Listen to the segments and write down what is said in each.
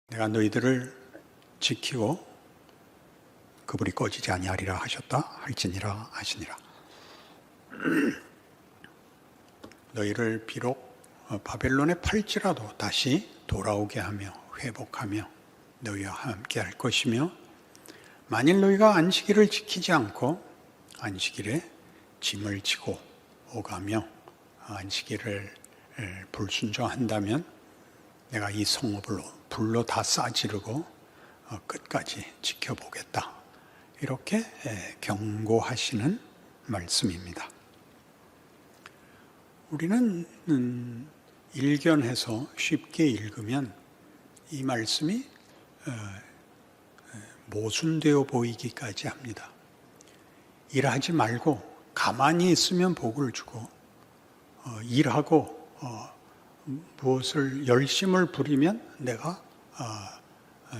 내가 너희들을 지키고 그불이 꺼지지 아니하리라 하셨다 할지니라 하시니라. 너희를 비록 바벨론에 팔지라도 다시 돌아오게 하며 회복하며 너희와 함께 할 것이며, 만일 너희가 안식일을 지키지 않고 안식일에 짐을 지고 오가며 안식일을 불순종한다면 내가 이 성읍을 불로 다 싸지르고 끝까지 지켜보겠다. 이렇게 경고하시는 말씀입니다. 우리는 일견해서 쉽게 읽으면 이 말씀이 모순되어 보이기까지 합니다. 일하지 말고 가만히 있으면 복을 주고, 일하고 무엇을 열심을 부리면 내가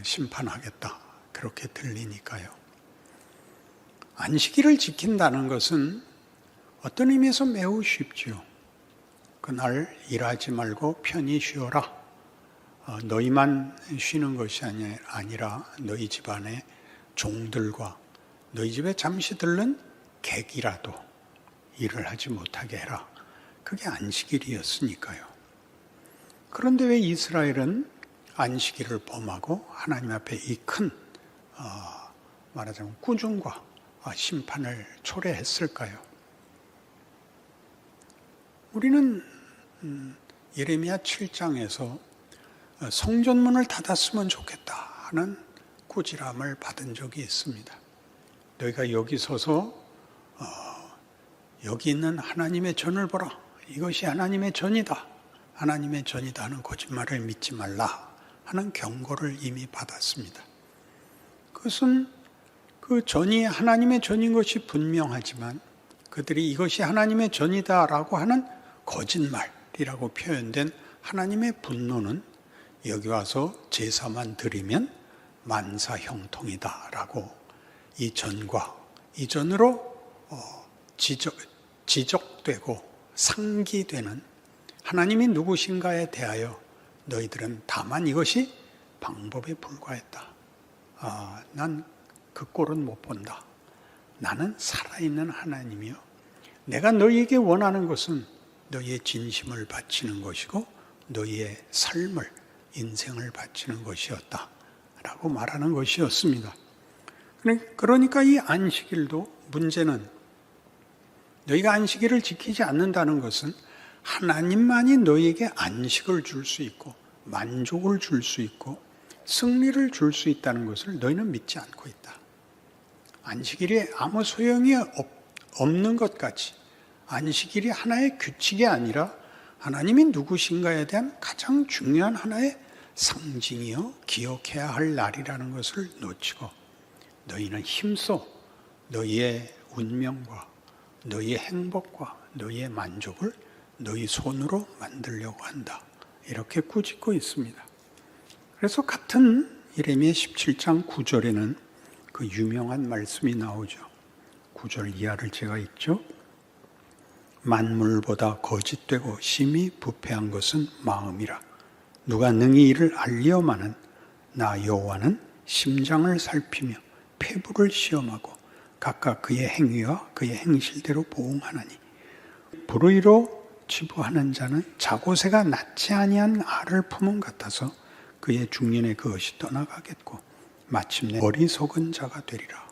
심판하겠다, 그렇게 들리니까요. 안식일을 지킨다는 것은 어떤 의미에서 매우 쉽지요. 그날 일하지 말고 편히 쉬어라. 너희만 쉬는 것이 아니라 너희 집안의 종들과 너희 집에 잠시 들른 객이라도 일을 하지 못하게 해라. 그게 안식일이었으니까요. 그런데 왜 이스라엘은 안식일을 범하고 하나님 앞에 이 큰 말하자면 꾸중과 심판을 초래했을까요? 우리는 예레미야 7장에서 성전문을 닫았으면 좋겠다 하는 꾸지람을 받은 적이 있습니다. 너희가 여기 서서 여기 있는 하나님의 전을 보라. 이것이 하나님의 전이다. 하나님의 전이다 하는 거짓말을 믿지 말라 하는 경고를 이미 받았습니다. 그것은 그 전이 하나님의 전인 것이 분명하지만 그들이 이것이 하나님의 전이다라고 하는 거짓말이라고 표현된 하나님의 분노는 여기 와서 제사만 드리면 만사 형통이다라고 이 전과 이 전으로 지적되고 상기되는 하나님이 누구신가에 대하여 너희들은 다만 이것이 방법에 불과했다. 난 그 꼴은 못 본다. 나는 살아있는 하나님이요. 내가 너희에게 원하는 것은 너희의 진심을 바치는 것이고 너희의 삶을, 인생을 바치는 것이었다. 라고 말하는 것이었습니다. 그러니까 이 안식일도 문제는 너희가 안식일을 지키지 않는다는 것은 하나님만이 너희에게 안식을 줄 수 있고 만족을 줄 수 있고 승리를 줄 수 있다는 것을 너희는 믿지 않고 있다. 안식일이 아무 소용이 없는 것 같이, 안식일이 하나의 규칙이 아니라 하나님이 누구신가에 대한 가장 중요한 하나의 상징이요 기억해야 할 날이라는 것을 놓치고 너희는 힘써 너희의 운명과 너희의 행복과 너희의 만족을 너희 손으로 만들려고 한다. 이렇게 꾸짖고 있습니다. 그래서 같은 예레미야 17장 9절에는 그 유명한 말씀이 나오죠. 9절 이하를 제가 읽죠. 만물보다 거짓되고 심히 부패한 것은 마음이라. 누가 능히 이를 알리어마는 나 여호와는 심장을 살피며 폐부를 시험하고 각각 그의 행위와 그의 행실대로 보응하나니 불의로 치부하는 자는 자고새가 낳지 아니한 알을 품은 같아서 그의 중년에 그것이 떠나가겠고 마침내 어리석은 자가 되리라.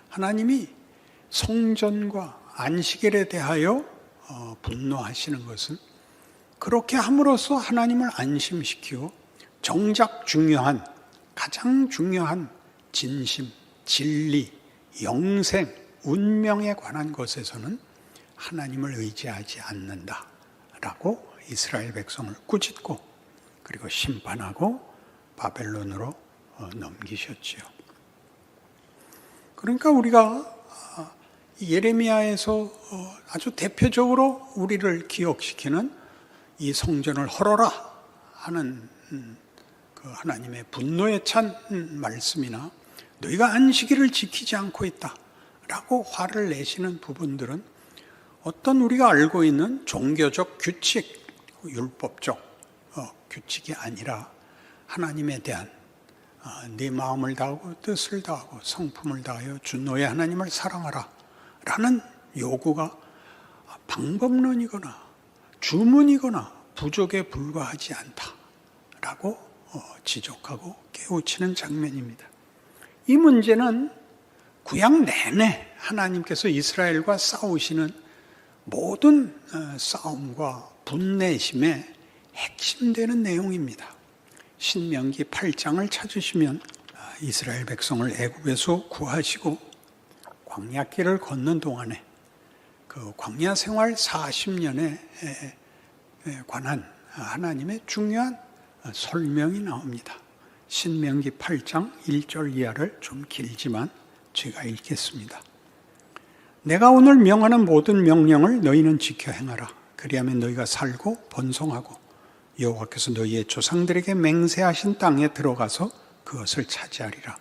하나님이 성전과 안식일에 대하여 분노하시는 것은 그렇게 함으로써 하나님을 안심시키고 정작 중요한, 가장 중요한 진심, 진리, 영생, 운명에 관한 것에서는 하나님을 의지하지 않는다라고 이스라엘 백성을 꾸짖고 그리고 심판하고 바벨론으로 넘기셨지요. 그러니까 우리가 예레미야에서 아주 대표적으로 우리를 기억시키는 이 성전을 헐어라 하는 그 하나님의 분노에 찬 말씀이나 너희가 안식일을 지키지 않고 있다라고 화를 내시는 부분들은 어떤 우리가 알고 있는 종교적 규칙, 율법적 규칙이 아니라 하나님에 대한 네 마음을 다하고 뜻을 다하고 성품을 다하여 주 너의 하나님을 사랑하라 라는 요구가 방법론이거나 주문이거나 부족에 불과하지 않다라고 지적하고 깨우치는 장면입니다. 이 문제는 구약 내내 하나님께서 이스라엘과 싸우시는 모든 싸움과 분내심의 핵심되는 내용입니다. 신명기 8장을 찾으시면 이스라엘 백성을 애굽에서 구하시고 광야길을 걷는 동안에 그 광야 생활 40년에 관한 하나님의 중요한 설명이 나옵니다. 신명기 8장 1절 이하를 좀 길지만 제가 읽겠습니다. 내가 오늘 명하는 모든 명령을 너희는 지켜 행하라. 그리하면 너희가 살고 번성하고 여호와께서 너희의 조상들에게 맹세하신 땅에 들어가서 그것을 차지하리라.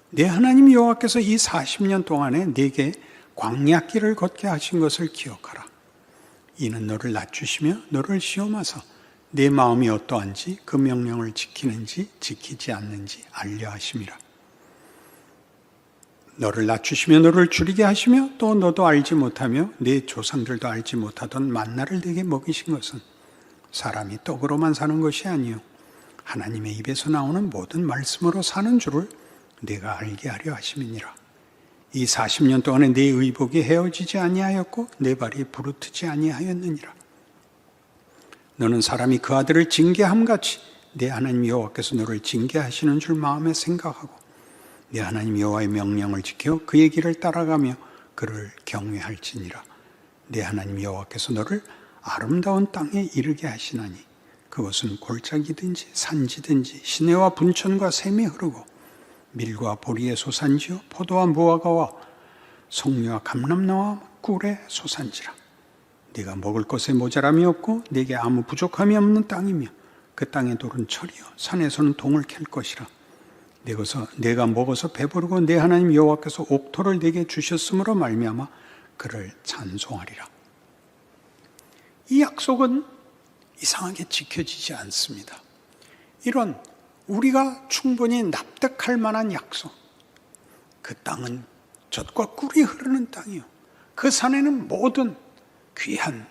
내 하나님 여호와께서 이 40년 동안에 네게 광야길을 걷게 하신 것을 기억하라. 이는 너를 낮추시며 너를 시험하사 내 마음이 어떠한지 그 명령을 지키는지 지키지 않는지 알려 하심이라. 너를 낮추시며 너를 줄이게 하시며 또 너도 알지 못하며 네 조상들도 알지 못하던 만나를 네게 먹이신 것은 사람이 떡으로만 사는 것이 아니요 하나님의 입에서 나오는 모든 말씀으로 사는 줄을 네가 알게 하려 하심이니라. 이 40년 동안에 네 의복이 헤어지지 아니하였고 네 발이 부르트지 아니하였느니라. 너는 사람이 그 아들을 징계함같이 네 하나님 여호와께서 너를 징계하시는 줄 마음에 생각하고 네 하나님 여호와의 명령을 지켜 그의 길을 따라가며 그를 경외할지니라. 네 하나님 여호와께서 너를 아름다운 땅에 이르게 하시나니 그것은 골짜기든지 산지든지 시내와 분천과 샘이 흐르고 밀과 보리의 소산지요 포도와 무화과와 석류와 감람나와 꿀의 소산지라. 네가 먹을 것에 모자람이 없고 네게 아무 부족함이 없는 땅이며 그 땅의 돌은 철이요 산에서는 동을 캘 것이라. 내가 먹어서 배부르고 내 하나님 여호와께서 옥토를 네게 주셨으므로 말미암아 그를 찬송하리라. 이 약속은 이상하게 지켜지지 않습니다. 이런 우리가 충분히 납득할 만한 약속, 그 땅은 젖과 꿀이 흐르는 땅이요 그 산에는 모든 귀한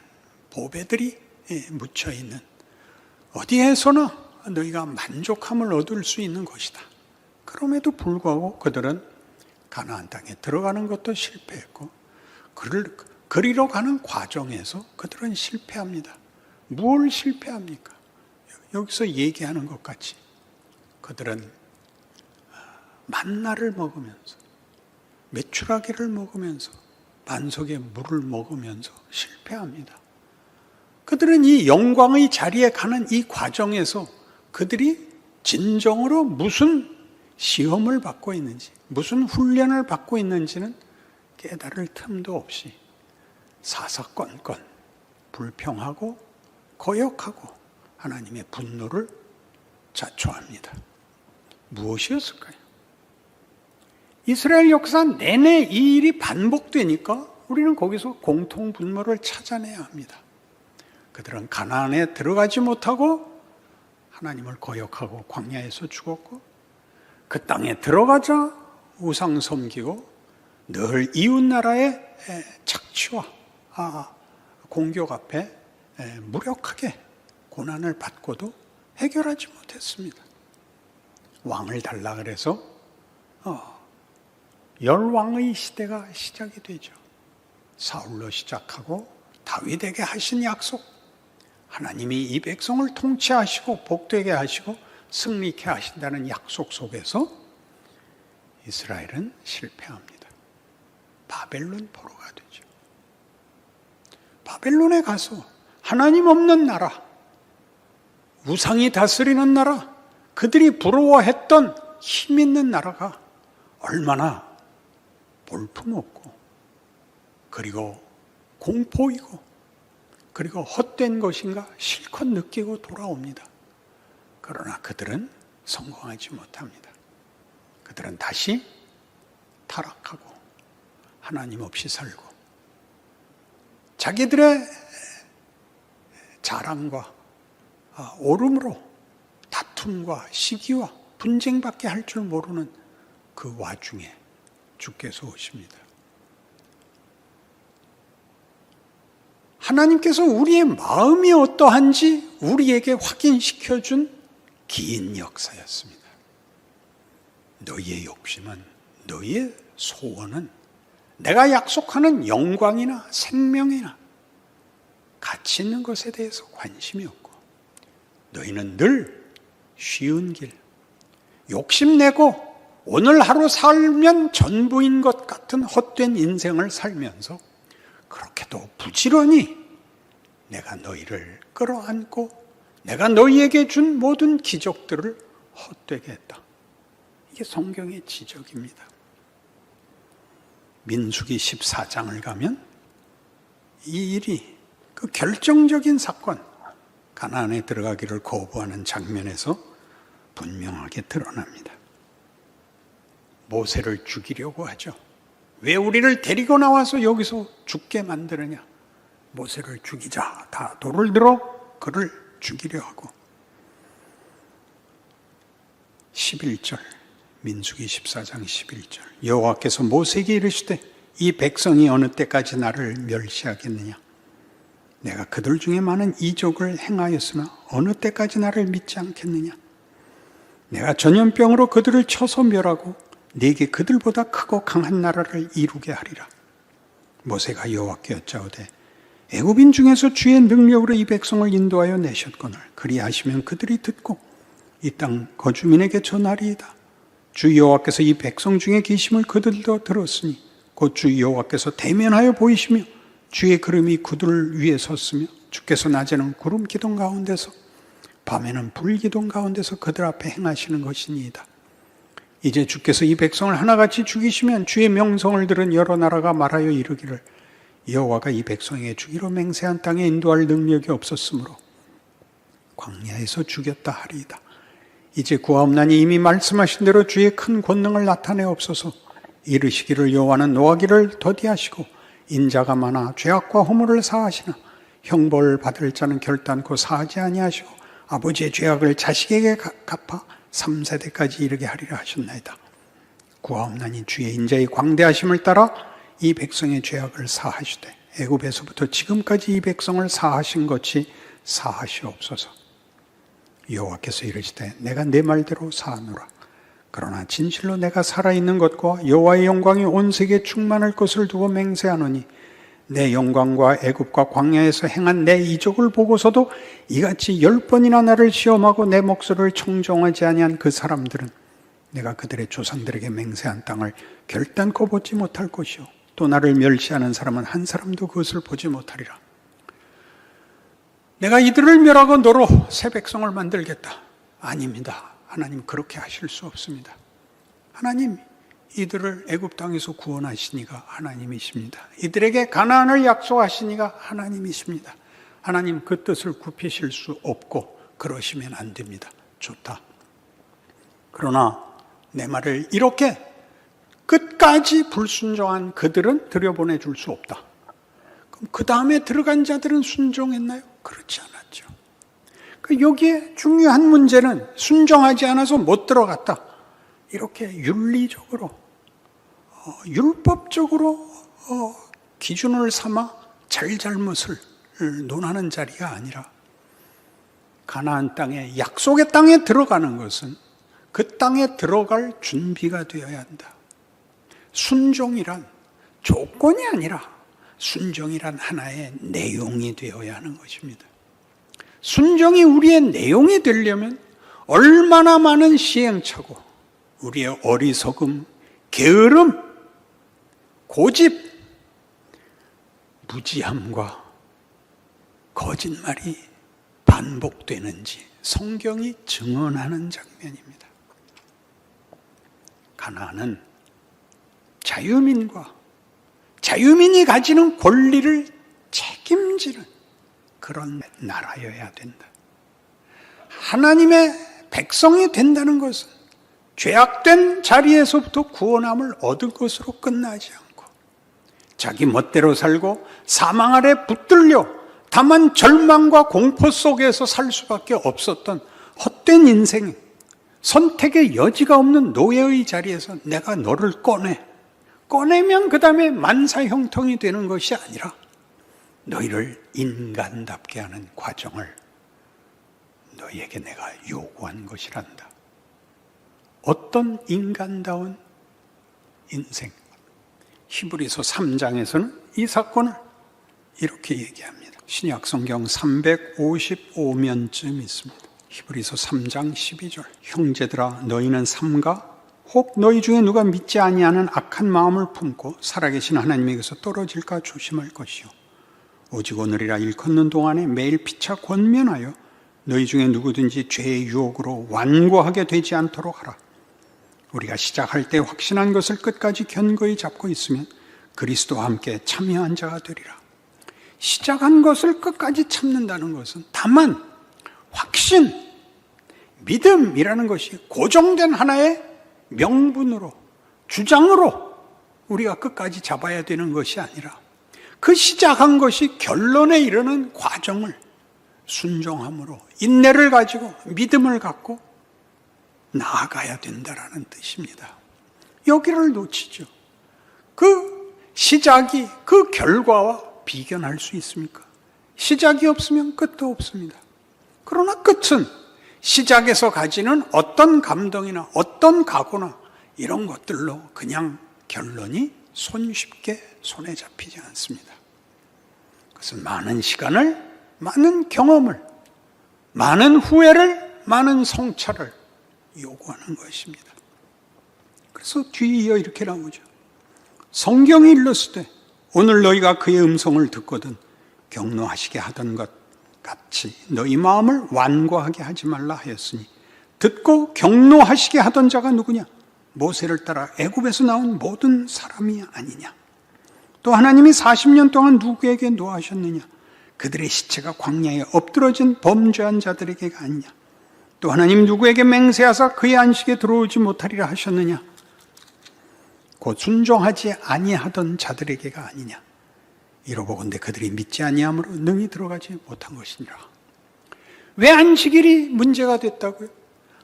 보배들이 묻혀있는 어디에서나 너희가 만족함을 얻을 수 있는 것이다. 그럼에도 불구하고 그들은 가나안 땅에 들어가는 것도 실패했고 그리러 가는 과정에서 그들은 실패합니다. 뭘 실패합니까? 여기서 얘기하는 것 같이 그들은 만나를 먹으면서 메추라기를 먹으면서 반석의 물을 먹으면서 실패합니다. 그들은 이 영광의 자리에 가는 이 과정에서 그들이 진정으로 무슨 시험을 받고 있는지 무슨 훈련을 받고 있는지는 깨달을 틈도 없이 사사건건 불평하고 거역하고 하나님의 분노를 자초합니다. 무엇이었을까요? 이스라엘 역사 내내 이 일이 반복되니까 우리는 거기서 공통분모를 찾아내야 합니다. 그들은 가나안에 들어가지 못하고 하나님을 거역하고 광야에서 죽었고 그 땅에 들어가자 우상 섬기고 늘 이웃나라의 착취와 공격 앞에 무력하게 고난을 받고도 해결하지 못했습니다. 왕을 달라 그래서 열왕의 시대가 시작이 되죠. 사울로 시작하고 다윗에게 하신 약속, 하나님이 이 백성을 통치하시고 복되게 하시고 승리케 하신다는 약속 속에서 이스라엘은 실패합니다. 바벨론 포로가 되죠. 바벨론에 가서 하나님 없는 나라, 우상이 다스리는 나라, 그들이 부러워했던 힘 있는 나라가 얼마나 볼품없고 그리고 공포이고 그리고 헛된 것인가 실컷 느끼고 돌아옵니다. 그러나 그들은 성공하지 못합니다. 그들은 다시 타락하고 하나님 없이 살고 자기들의 자랑과 오름으로 다툼과 시기와 분쟁밖에 할 줄 모르는 그 와중에 주께서 오십니다. 하나님께서 우리의 마음이 어떠한지 우리에게 확인시켜준 긴 역사였습니다. 너희의 욕심은, 너희의 소원은 내가 약속하는 영광이나 생명이나 가치 있는 것에 대해서 관심이 없고, 너희는 늘 쉬운 길, 욕심내고 오늘 하루 살면 전부인 것 같은 헛된 인생을 살면서 그렇게도 부지런히 내가 너희를 끌어안고 내가 너희에게 준 모든 기적들을 헛되게 했다. 이게 성경의 지적입니다. 민수기 14장을 가면 이 일이, 그 결정적인 사건, 가나안에 들어가기를 거부하는 장면에서 분명하게 드러납니다. 모세를 죽이려고 하죠. 왜 우리를 데리고 나와서 여기서 죽게 만드느냐? 모세를 죽이자. 다 돌을 들어 그를 죽이려 하고. 11절, 민수기 14장 11절. 여호와께서 모세에게 이르시되 이 백성이 어느 때까지 나를 멸시하겠느냐? 내가 그들 중에 많은 이적을 행하였으나 어느 때까지 나를 믿지 않겠느냐? 내가 전염병으로 그들을 쳐서 멸하고 네게 그들보다 크고 강한 나라를 이루게 하리라. 모세가 여호와께 여짜오되 애굽인 중에서 주의 능력으로 이 백성을 인도하여 내셨거늘 그리하시면 그들이 듣고 이 땅 거주민에게 전하리이다. 주 여호와께서 이 백성 중에 계심을 그들도 들었으니 곧 주 여호와께서 대면하여 보이시며 주의 구름이 그들 위에 섰으며 주께서 낮에는 구름 기둥 가운데서 밤에는 불 기둥 가운데서 그들 앞에 행하시는 것이니이다. 이제 주께서 이 백성을 하나같이 죽이시면 주의 명성을 들은 여러 나라가 말하여 이르기를 여호와가 이 백성에게 주기로 맹세한 땅에 인도할 능력이 없었으므로 광야에서 죽였다 하리이다. 이제 구하옵나니 이미 말씀하신 대로 주의 큰 권능을 나타내옵소서. 이르시기를 여호와는 노하기를 더디하시고 인자가 많아 죄악과 허물을 사하시나 형벌 받을 자는 결단코 사하지 아니하시고 아버지의 죄악을 자식에게 갚아 3세대까지 이르게 하리라 하셨나이다. 구하옵나니 주의 인자의 광대하심을 따라 이 백성의 죄악을 사하시되 애굽에서부터 지금까지 이 백성을 사하신 것이 사하시옵소서. 여호와께서 이르시되 내가 내 말대로 사하노라. 그러나 진실로 내가 살아있는 것과 여호와의 영광이 온 세계에 충만할 것을 두고 맹세하노니 내 영광과 애굽과 광야에서 행한 내 이적을 보고서도 이같이 10번이나 나를 시험하고 내 목소리를 청종하지 아니한 그 사람들은 내가 그들의 조상들에게 맹세한 땅을 결단코 보지 못할 것이요 또 나를 멸시하는 사람은 한 사람도 그것을 보지 못하리라. 내가 이들을 멸하고 너로 새 백성을 만들겠다. 아닙니다. 하나님 그렇게 하실 수 없습니다. 하나님 이들을 애굽 땅에서 구원하시니가 하나님이십니다. 이들에게 가나안을 약속하시니가 하나님이십니다. 하나님 그 뜻을 굽히실 수 없고 그러시면 안 됩니다. 좋다. 그러나 내 말을 이렇게 끝까지 불순종한 그들은 들여보내줄 수 없다. 그럼 그 다음에 들어간 자들은 순종했나요? 그렇지 않았죠. 여기에 중요한 문제는 순종하지 않아서 못 들어갔다. 이렇게 윤리적으로, 율법적으로 기준을 삼아 잘잘못을 논하는 자리가 아니라 가나안 땅에, 약속의 땅에 들어가는 것은 그 땅에 들어갈 준비가 되어야 한다. 순종이란 조건이 아니라 순종이란 하나의 내용이 되어야 하는 것입니다. 순종이 우리의 내용이 되려면 얼마나 많은 시행착오, 우리의 어리석음, 게으름, 고집, 무지함과 거짓말이 반복되는지 성경이 증언하는 장면입니다. 가나안은 자유민이 가지는 권리를 책임지는 그런 나라여야 된다. 하나님의 백성이 된다는 것은 죄악된 자리에서부터 구원함을 얻을 것으로 끝나지 않고 자기 멋대로 살고 사망 아래 붙들려 다만 절망과 공포 속에서 살 수밖에 없었던 헛된 인생, 선택의 여지가 없는 노예의 자리에서 내가 너를 꺼내면 그 다음에 만사형통이 되는 것이 아니라 너희를 인간답게 하는 과정을 너희에게 내가 요구한 것이란다. 어떤 인간다운 인생. 히브리서 3장에서는 이 사건을 이렇게 얘기합니다. 신약 성경 355면쯤 있습니다. 히브리서 3장 12절. 형제들아 너희는 삼가 혹 너희 중에 누가 믿지 아니하는 악한 마음을 품고 살아계신 하나님에게서 떨어질까 조심할 것이요. 오직 오늘이라 일컫는 동안에 매일 피차 권면하여 너희 중에 누구든지 죄의 유혹으로 완고하게 되지 않도록 하라. 우리가 시작할 때 확신한 것을 끝까지 견고히 잡고 있으면 그리스도와 함께 참여한 자가 되리라. 시작한 것을 끝까지 참는다는 것은 다만 확신, 믿음이라는 것이 고정된 하나의 명분으로, 주장으로 우리가 끝까지 잡아야 되는 것이 아니라 그 시작한 것이 결론에 이르는 과정을 순종함으로 인내를 가지고 믿음을 갖고 나아가야 된다라는 뜻입니다. 여기를 놓치죠. 그 시작이 그 결과와 비견할 수 있습니까? 시작이 없으면 끝도 없습니다. 그러나 끝은 시작에서 가지는 어떤 감동이나 어떤 각오나 이런 것들로 그냥 결론이 손쉽게 손에 잡히지 않습니다. 그것은 많은 시간을, 많은 경험을, 많은 후회를, 많은 성찰을 요구하는 것입니다. 그래서 뒤에 이어 이렇게 나오죠. 성경이 일렀으되 오늘 너희가 그의 음성을 듣거든 경노하시게 하던 것 같이 너희 마음을 완고하게 하지 말라 하였으니 듣고 경노하시게 하던 자가 누구냐? 모세를 따라 애굽에서 나온 모든 사람이 아니냐? 또 하나님이 40년 동안 누구에게 노하셨느냐? 그들의 시체가 광야에 엎드러진 범죄한 자들에게가 아니냐? 또 하나님 누구에게 맹세하사 그의 안식에 들어오지 못하리라 하셨느냐? 곧 순종하지 아니하던 자들에게가 아니냐? 이러보건대 그들이 믿지 아니함으로 능히 들어가지 못한 것이니라. 왜 안식일이 문제가 됐다고요?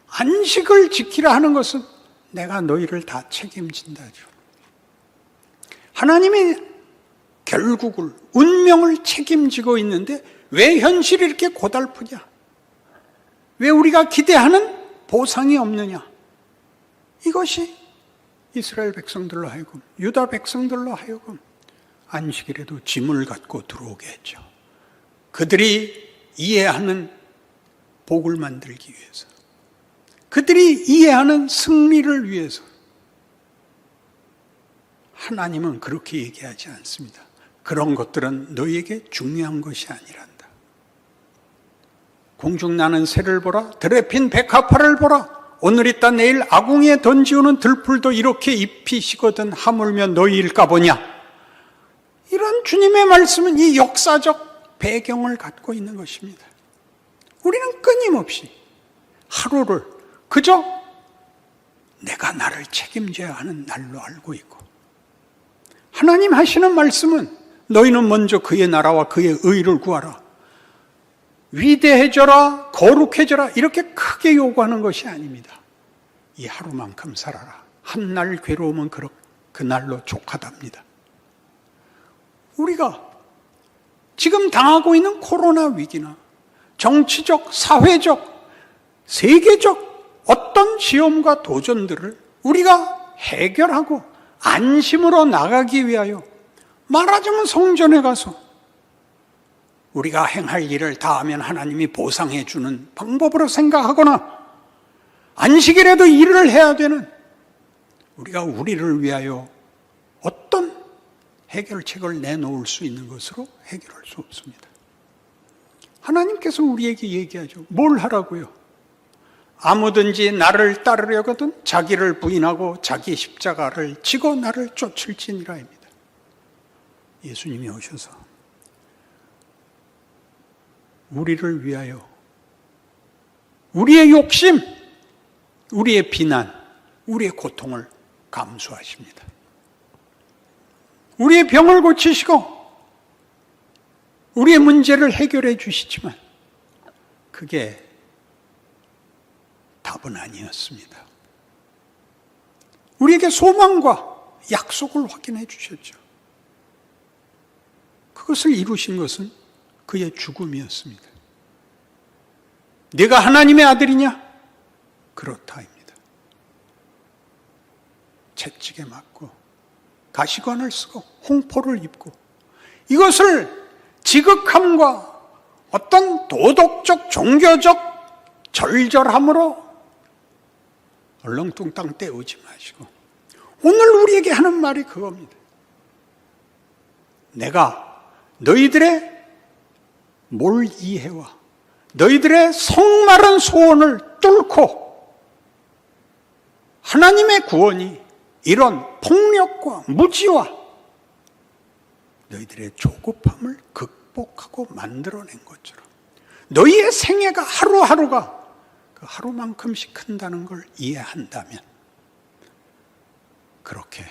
안식을 지키라 하는 것은 내가 너희를 다 책임진다죠. 하나님이 결국을, 운명을 책임지고 있는데 왜 현실이 이렇게 고달프냐? 왜 우리가 기대하는 보상이 없느냐? 이것이 이스라엘 백성들로 하여금, 유다 백성들로 하여금 안식일에도 짐을 갖고 들어오게 했죠. 그들이 이해하는 복을 만들기 위해서, 그들이 이해하는 승리를 위해서. 하나님은 그렇게 얘기하지 않습니다. 그런 것들은 너희에게 중요한 것이 아니란다. 공중나는 새를 보라, 들에 핀 백합화를 보라. 오늘 있다 내일 아궁이에 던지우는 들풀도 이렇게 잎이 시거든 하물며 너희일까 보냐. 이런 주님의 말씀은 이 역사적 배경을 갖고 있는 것입니다. 우리는 끊임없이 하루를 그저 내가 나를 책임져야 하는 날로 알고 있고, 하나님 하시는 말씀은 너희는 먼저 그의 나라와 그의 의를 구하라, 위대해져라, 거룩해져라, 이렇게 크게 요구하는 것이 아닙니다. 이 하루만큼 살아라. 한 날 괴로우면 그 날로 족하답니다. 우리가 지금 당하고 있는 코로나 위기나 정치적, 사회적, 세계적 어떤 시험과 도전들을 우리가 해결하고 안심으로 나가기 위하여, 말하자면 성전에 가서 우리가 행할 일을 다 하면 하나님이 보상해 주는 방법으로 생각하거나, 안식일에도 일을 해야 되는 우리가 우리를 위하여 어떤 해결책을 내놓을 수 있는 것으로 해결할 수 없습니다. 하나님께서 우리에게 얘기하죠. 뭘 하라고요? 아무든지 나를 따르려거든 자기를 부인하고 자기 십자가를 지고 나를 쫓을지니라입니다. 예수님이 오셔서 우리를 위하여 우리의 욕심, 우리의 비난, 우리의 고통을 감수하십니다. 우리의 병을 고치시고 우리의 문제를 해결해 주시지만 그게 답은 아니었습니다. 우리에게 소망과 약속을 확인해 주셨죠. 그것을 이루신 것은 그의 죽음이었습니다. 네가 하나님의 아들이냐? 그렇다입니다. 채찍에 맞고 가시관을 쓰고 홍포를 입고 이것을 지극함과 어떤 도덕적 종교적 절절함으로 얼렁뚱땅 때우지 마시고 오늘 우리에게 하는 말이 그겁니다. 내가 너희들의 몰이해와 너희들의 성마른 소원을 뚫고 하나님의 구원이 이런 폭력과 무지와 너희들의 조급함을 극복하고 만들어낸 것처럼 너희의 생애가 하루하루가 그 하루만큼씩 큰다는 걸 이해한다면 그렇게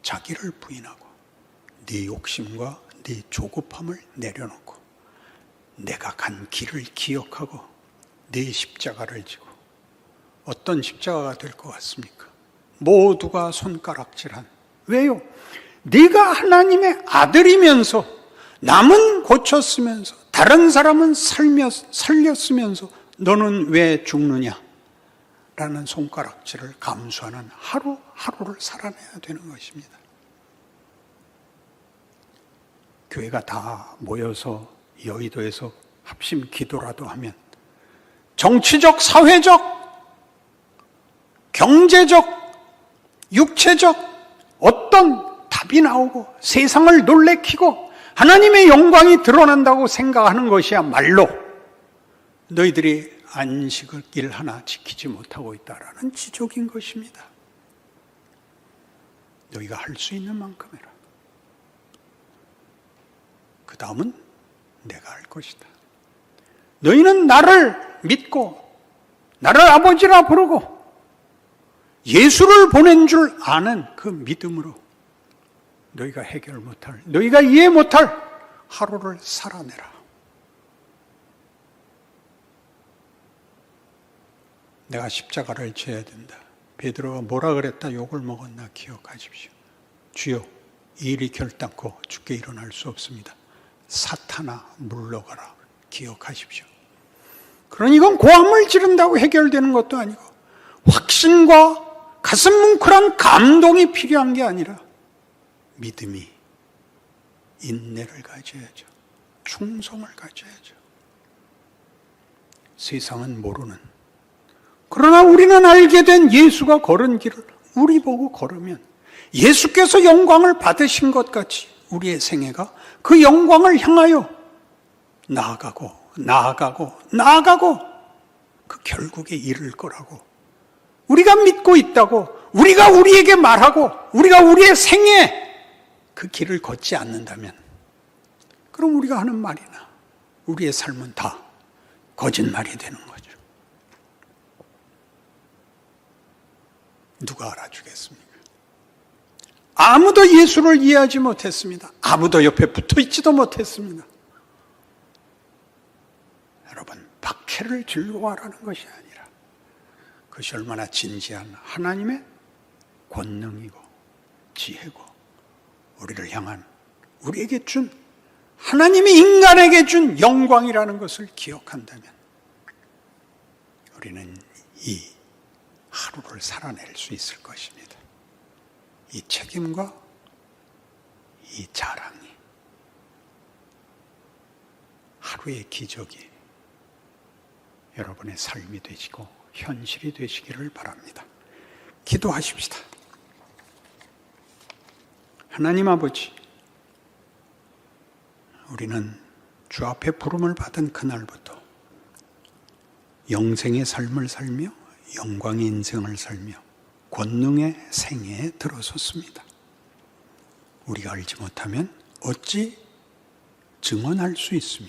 자기를 부인하고 네 욕심과 네 조급함을 내려놓고 내가 간 길을 기억하고 네 십자가를 지고 어떤 십자가가 될 것 같습니까? 모두가 손가락질한 왜요? 네가 하나님의 아들이면서 남은 고쳤으면서 다른 사람은 살렸으면서 너는 왜 죽느냐? 라는 손가락질을 감수하는 하루하루를 살아내야 되는 것입니다. 교회가 다 모여서 여의도에서 합심 기도라도 하면 정치적, 사회적, 경제적, 육체적 어떤 답이 나오고 세상을 놀래키고 하나님의 영광이 드러난다고 생각하는 것이야말로 너희들이 안식을 길 하나 지키지 못하고 있다라는 지적인 것입니다. 너희가 할 수 있는 만큼 해라. 그 다음은 내가 할 것이다. 너희는 나를 믿고 나를 아버지라 부르고 예수를 보낸 줄 아는 그 믿음으로 너희가 해결 못할, 너희가 이해 못할 하루를 살아내라. 내가 십자가를 져야 된다. 베드로가 뭐라 그랬다 욕을 먹었나 기억하십시오. 주여 이 일이 결단코 죽게 일어날 수 없습니다. 사탄아 물러가라. 기억하십시오. 그러니 이건 고함을 지른다고 해결되는 것도 아니고 확신과 가슴 뭉클한 감동이 필요한 게 아니라 믿음이 인내를 가져야죠. 충성을 가져야죠. 세상은 모르는 그러나 우리는 알게 된 예수가 걸은 길을 우리 보고 걸으면 예수께서 영광을 받으신 것 같이 우리의 생애가 그 영광을 향하여 나아가고 그 결국에 이를 거라고 우리가 믿고 있다고 우리가 우리에게 말하고 우리가 우리의 생애 그 길을 걷지 않는다면 그럼 우리가 하는 말이나 우리의 삶은 다 거짓말이 되는 거죠. 누가 알아주겠습니까? 아무도 예수를 이해하지 못했습니다. 아무도 옆에 붙어있지도 못했습니다. 여러분, 박해를 즐거워하라는 것이 아니라 그것이 얼마나 진지한 하나님의 권능이고 지혜고 우리를 향한 우리에게 준 하나님이 인간에게 준 영광이라는 것을 기억한다면 우리는 이 하루를 살아낼 수 있을 것입니다. 이 책임과 이 자랑이 하루의 기적이 여러분의 삶이 되시고 현실이 되시기를 바랍니다. 기도하십시다. 하나님 아버지, 우리는 주 앞에 부름을 받은 그날부터 영생의 삶을 살며 영광의 인생을 살며 권능의 생애에 들어섰습니다. 우리가 알지 못하면 어찌 증언할 수 있으며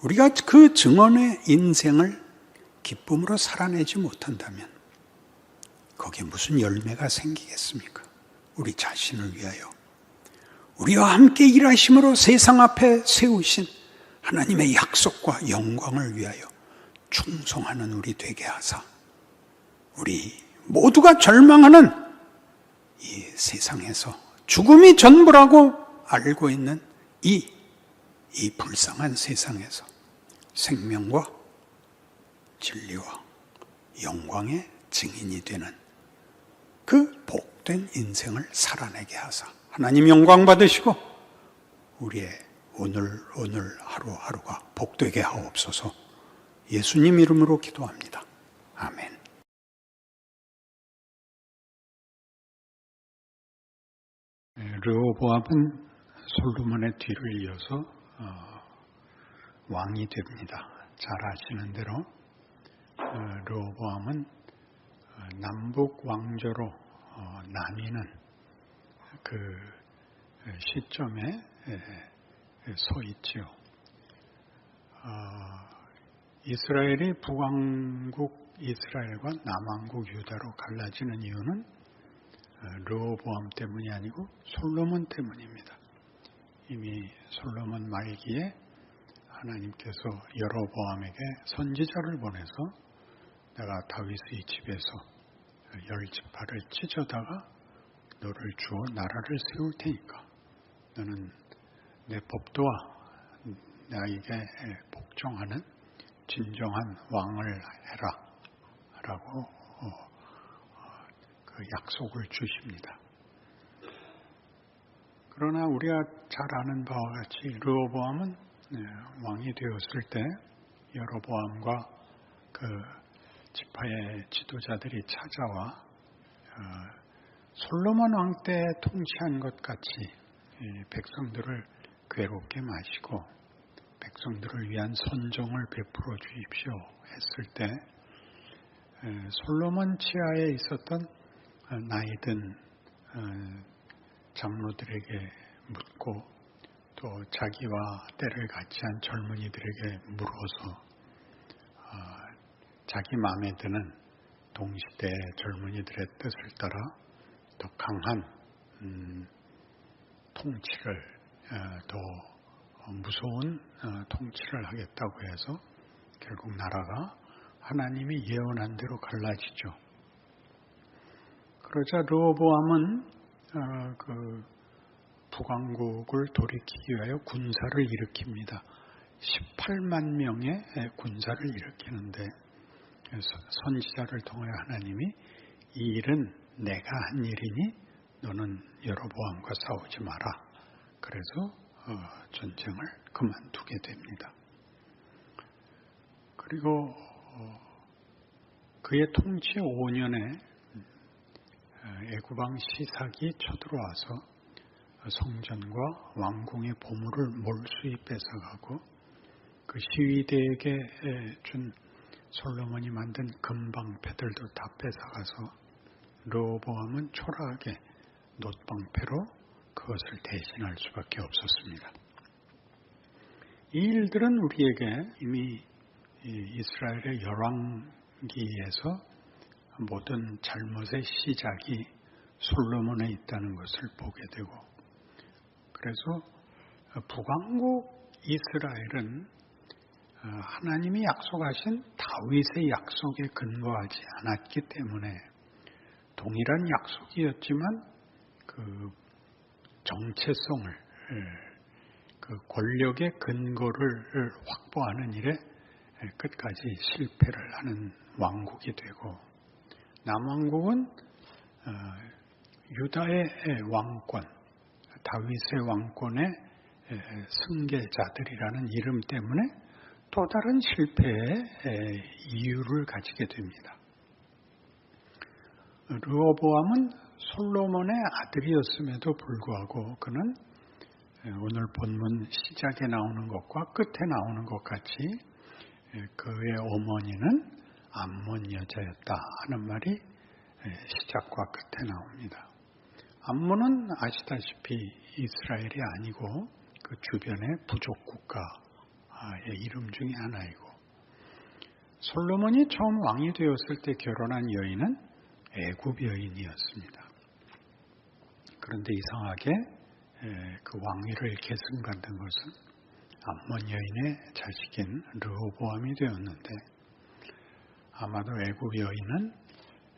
우리가 그 증언의 인생을 기쁨으로 살아내지 못한다면 거기에 무슨 열매가 생기겠습니까? 우리 자신을 위하여 우리와 함께 일하심으로 세상 앞에 세우신 하나님의 약속과 영광을 위하여 충성하는 우리 되게 하사 우리 모두가 절망하는 이 세상에서 죽음이 전부라고 알고 있는 이 불쌍한 세상에서 생명과 진리와 영광의 증인이 되는 그 복된 인생을 살아내게 하사 하나님 영광 받으시고 우리의 오늘 하루하루가 복되게 하옵소서. 예수님 이름으로 기도합니다. 아멘. 르호보암은 솔로몬의 뒤를 이어서 왕이 됩니다. 잘 아시는 대로 르호보암은 남북 왕조로 나뉘는 그 시점에 서 있지요. 이스라엘이 북왕국 이스라엘과 남왕국 유다로 갈라지는 이유는 르호보암 때문이 아니고 솔로몬 때문입니다. 이미 솔로몬 말기에 하나님께서 여로보암에게 선지자를 보내서 내가 다윗의 집에서 10지파를 찢어다가 너를 주어 나라를 세울 테니까 너는 내 법도와 나에게 복종하는 진정한 왕을 해라 라고 그 약속을 주십니다. 그러나 우리가 잘 아는 바와 같이 르호보암은 왕이 되었을 때 여로보암과 그 지파의 지도자들이 찾아와 솔로몬 왕 때 통치한 것 같이 백성들을 괴롭게 마시고 백성들을 위한 선정을 베풀어 주십시오 했을 때 솔로몬 치하에 있었던 나이든 장로들에게 묻고 또 자기와 때를 같이 한 젊은이들에게 물어서 자기 마음에 드는 동시대 젊은이들의 뜻을 따라 더 강한 통치를 더 무서운 통치를 하겠다고 해서 결국 나라가 하나님이 예언한 대로 갈라지죠. 그러자 르호보암은 그 북왕국을 돌이키기 위하여 군사를 일으킵니다. 18만 명의 군사를 일으키는데 선지자를 통해 하나님이 이 일은 내가 한 일이니 너는 여로보암과 싸우지 마라. 그래서 전쟁을 그만두게 됩니다. 그리고 그의 통치 5년에 애굽왕 시삭이 쳐들어와서 성전과 왕궁의 보물을 몰수히 뺏어가고 그 시위대에게 준 솔로몬이 만든 금방패들도 다 뺏어가서 르호보암은 초라하게 놋방패로 그것을 대신할 수밖에 없었습니다. 이 일들은 우리에게 이미 이스라엘의 열왕기에서 모든 잘못의 시작이 솔로몬에 있다는 것을 보게 되고 그래서 북왕국 이스라엘은 하나님이 약속하신 다윗의 약속에 근거하지 않았기 때문에 동일한 약속이었지만 그 정체성을 그 권력의 근거를 확보하는 일에 끝까지 실패를 하는 왕국이 되고 남왕국은 유다의 왕권, 다윗의 왕권의 승계자들이라는 이름 때문에 또 다른 실패의 이유를 가지게 됩니다. 르호보암은 솔로몬의 아들이었음에도 불구하고 그는 오늘 본문 시작에 나오는 것과 끝에 나오는 것 같이 그의 어머니는 암몬 여자였다 하는 말이 시작과 끝에 나옵니다. 암몬은 아시다시피 이스라엘이 아니고 그 주변의 부족 국가의 이름 중에 하나이고 솔로몬이 처음 왕이 되었을 때 결혼한 여인은 애굽 여인이었습니다. 그런데 이상하게 그 왕위를 계승받은 것은 암몬 여인의 자식인 르호보암이 되었는데 아마도 애굽 여인은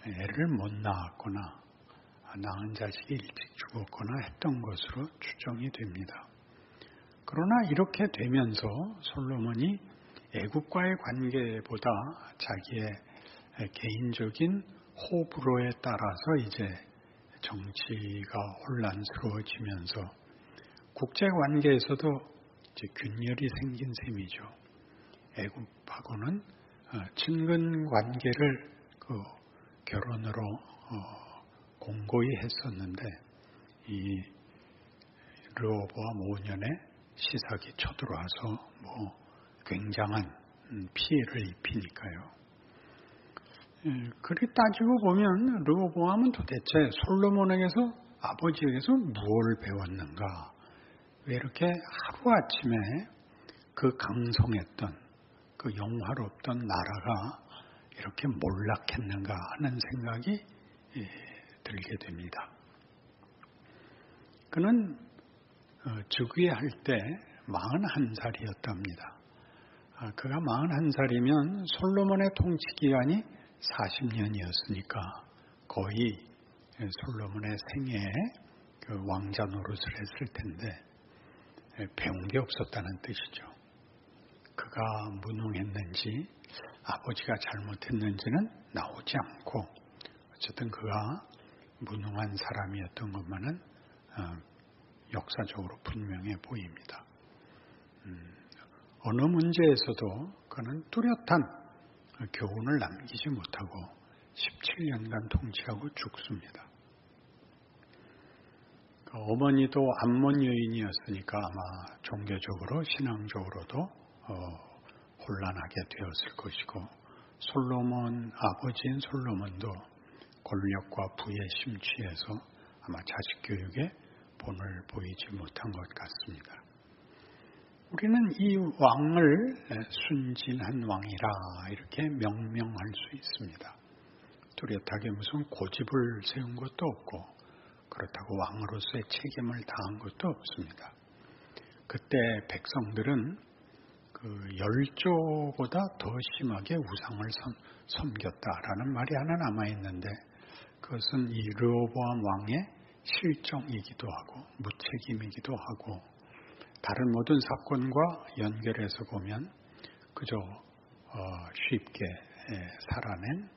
애를 못 낳았거나 낳은 자식이 일찍 죽었거나 했던 것으로 추정이 됩니다. 그러나 이렇게 되면서 솔로몬이 애굽과의 관계보다 자기의 개인적인 호불호에 따라서 이제 정치가 혼란스러워지면서 국제 관계에서도 이제 균열이 생긴 셈이죠. 애굽하고는 친근 관계를 결혼으로 공고히 했었는데 이 르호보암 5년에 시삭이 쳐들어와서 굉장한 피해를 입히니까요. 그리 따지고 보면 르호보암은 도대체 솔로몬에게서 아버지에게서 무엇을 배웠는가? 왜 이렇게 하루아침에 그 강성했던 그 영화롭던 나라가 이렇게 몰락했는가 하는 생각이 들게 됩니다. 그는 즉위할 때 41살이었답니다. 그가 41살이면 솔로몬의 통치 기간이 40년이었으니까 거의 솔로몬의 생애에 그 왕자 노릇을 했을 텐데 배운 게 없었다는 뜻이죠. 그가 무능했는지 아버지가 잘못했는지는 나오지 않고 어쨌든 그가 무능한 사람이었던 것만은 역사적으로 분명해 보입니다. 어느 문제에서도 그는 뚜렷한 교훈을 남기지 못하고 17년간 통치하고 죽습니다. 어머니도 암몬 여인이었으니까 아마 종교적으로 신앙적으로도 곤란하게 되었을 것이고 아버지인 솔로몬도 권력과 부에 심취해서 아마 자식 교육에 본을 보이지 못한 것 같습니다. 우리는 이 왕을 순진한 왕이라 이렇게 명명할 수 있습니다. 뚜렷하게 무슨 고집을 세운 것도 없고 그렇다고 왕으로서의 책임을 다한 것도 없습니다. 그때 백성들은 그 열조보다 더 심하게 우상을 섬겼다라는 말이 하나 남아있는데 그것은 이 르호보암 왕의 실정이기도 하고 무책임이기도 하고 다른 모든 사건과 연결해서 보면 그저 쉽게 살아낸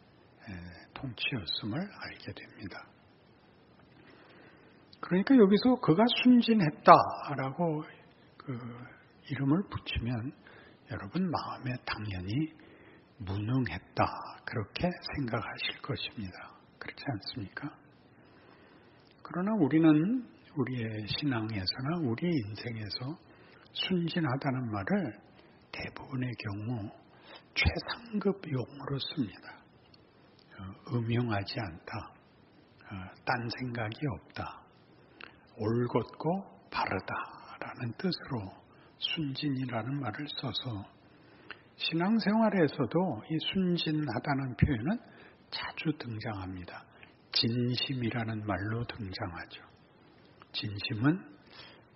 통치였음을 알게 됩니다. 그러니까 여기서 그가 순진했다라고 그 이름을 붙이면 여러분 마음에 당연히 무능했다 그렇게 생각하실 것입니다. 그렇지 않습니까? 그러나 우리는 우리의 신앙에서나 우리 인생에서 순진하다는 말을 대부분의 경우 최상급 용어로 씁니다. 음흉하지 않다, 딴 생각이 없다, 옳곧고 바르다라는 뜻으로 순진이라는 말을 써서 신앙생활에서도 이 순진하다는 표현은 자주 등장합니다. 진심이라는 말로 등장하죠. 진심은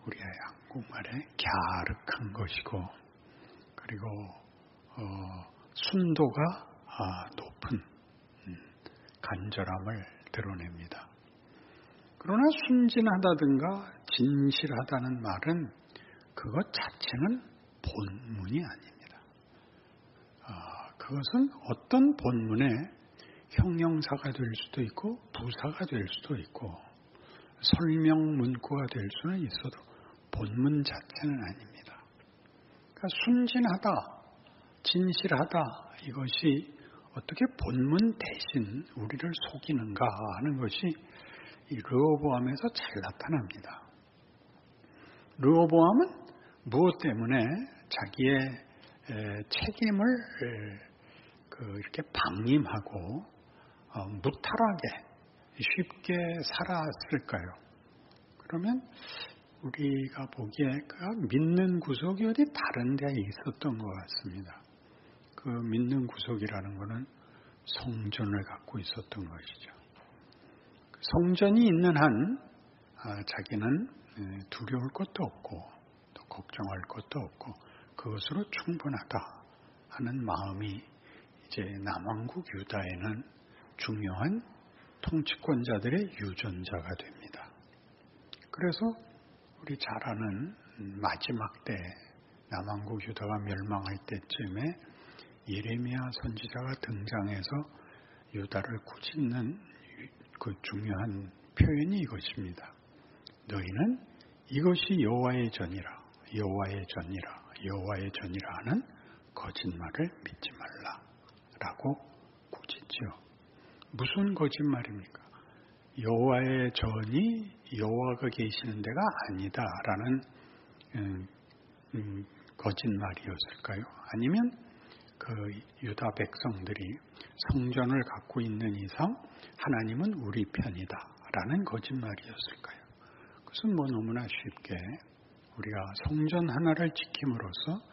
우리의 한국말에 갸륵한 것이고 그리고 순도가 높은 간절함을 드러냅니다. 그러나 순진하다든가 진실하다는 말은 그것 자체는 본문이 아닙니다. 그것은 어떤 본문에 형용사가 될 수도 있고 부사가 될 수도 있고 설명 문구가 될 수는 있어도 본문 자체는 아닙니다. 그러니까 순진하다, 진실하다 이것이 어떻게 본문 대신 우리를 속이는가 하는 것이 이 르호보암에서 잘 나타납니다. 르호보암은 무엇 때문에 자기의 책임을 이렇게 방임하고 무탈하게 쉽게 살았을까요? 그러면 우리가 보기에 그가 믿는 구석이 어디 다른 데 있었던 것 같습니다. 그 믿는 구석이라는 것은 성전을 갖고 있었던 것이죠. 성전이 있는 한 자기는 두려울 것도 없고 또 걱정할 것도 없고 그것으로 충분하다 하는 마음이 이제 남왕국 유다에는 중요한 통치권자들의 유전자가 됩니다. 그래서 우리 잘 아는 마지막 때 남왕국 유다가 멸망할 때쯤에 예레미야 선지자가 등장해서 유다를 꾸짖는 그 중요한 표현이 이것입니다. 너희는 이것이 여호와의 전이라, 여호와의 전이라, 여호와의 전이라 하는 거짓말을 믿지 말라 라고 꾸짖죠. 무슨 거짓말입니까? 여호와의 전이 여호와가 계시는 데가 아니다라는 거짓말이었을까요? 아니면 그 유다 백성들이 성전을 갖고 있는 이상 하나님은 우리 편이다라는 거짓말이었을까요? 그것은 너무나 쉽게 우리가 성전 하나를 지킴으로써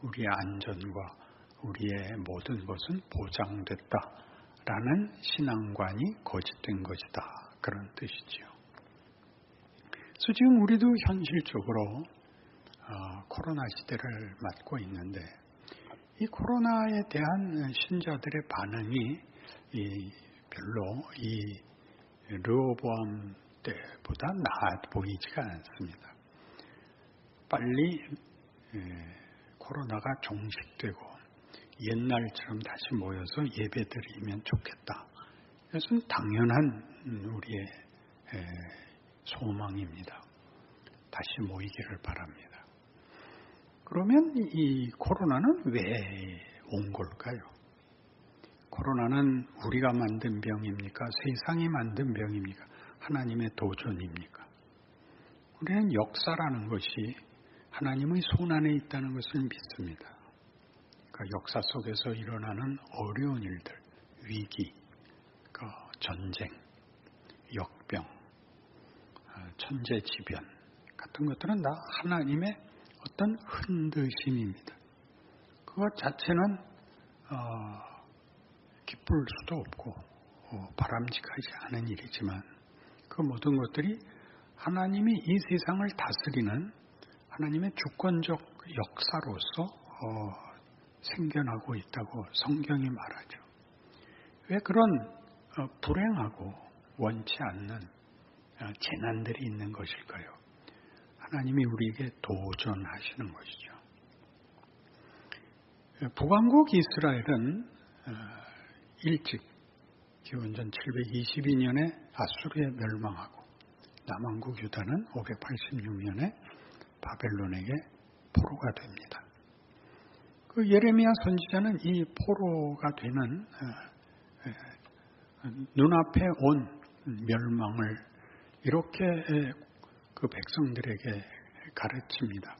우리의 안전과 우리의 모든 것은 보장됐다라는 신앙관이 거짓된 것이다. 그런 뜻이지요. 그래서 지금 우리도 현실적으로 코로나 시대를 맞고 있는데 이 코로나에 대한 신자들의 반응이 별로 이 르호보암 때보다 나아 보이지가 않습니다. 빨리 코로나가 종식되고 옛날처럼 다시 모여서 예배드리면 좋겠다. 이것은 당연한 우리의 소망입니다. 다시 모이기를 바랍니다. 그러면 이 코로나는 왜 온 걸까요? 코로나는 우리가 만든 병입니까? 세상이 만든 병입니까? 하나님의 도전입니까? 우리는 역사라는 것이 하나님의 손안에 있다는 것을 믿습니다. 그러니까 역사 속에서 일어나는 어려운 일들, 위기, 전쟁, 역병, 천재지변 같은 것들은 다 하나님의 어떤 흔드심입니다. 그것 자체는 기쁠 수도 없고 바람직하지 않은 일이지만 그 모든 것들이 하나님이 이 세상을 다스리는 하나님의 주권적 역사로서 생겨나고 있다고 성경이 말하죠. 왜 그런 불행하고 원치 않는 재난들이 있는 것일까요? 하나님이 우리에게 도전하시는 것이죠. 북왕국 이스라엘은 일찍 기원전 722년에 아수르에 멸망하고 남왕국 유다는 586년에 바벨론에게 포로가 됩니다. 그 예레미야 선지자는 이 포로가 되는 눈앞에 온 멸망을 이렇게 그 백성들에게 가르칩니다.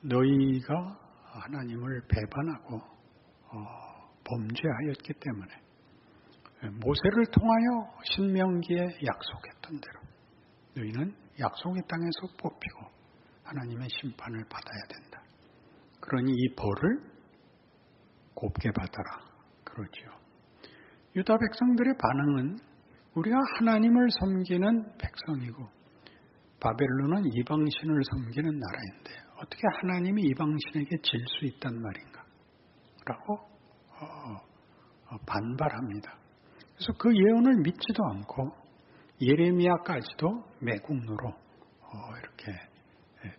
너희가 하나님을 배반하고 범죄하였기 때문에 모세를 통하여 신명기에 약속했던 대로 너희는 약속의 땅에서 뽑히고 하나님의 심판을 받아야 된다. 그러니 이 벌을 곱게 받아라. 그러지요. 유다 백성들의 반응은 우리가 하나님을 섬기는 백성이고 바벨론은 이방신을 섬기는 나라인데 어떻게 하나님이 이방신에게 질 수 있단 말인가? 라고 반발합니다. 그래서 그 예언을 믿지도 않고 예레미야까지도 매국노로 이렇게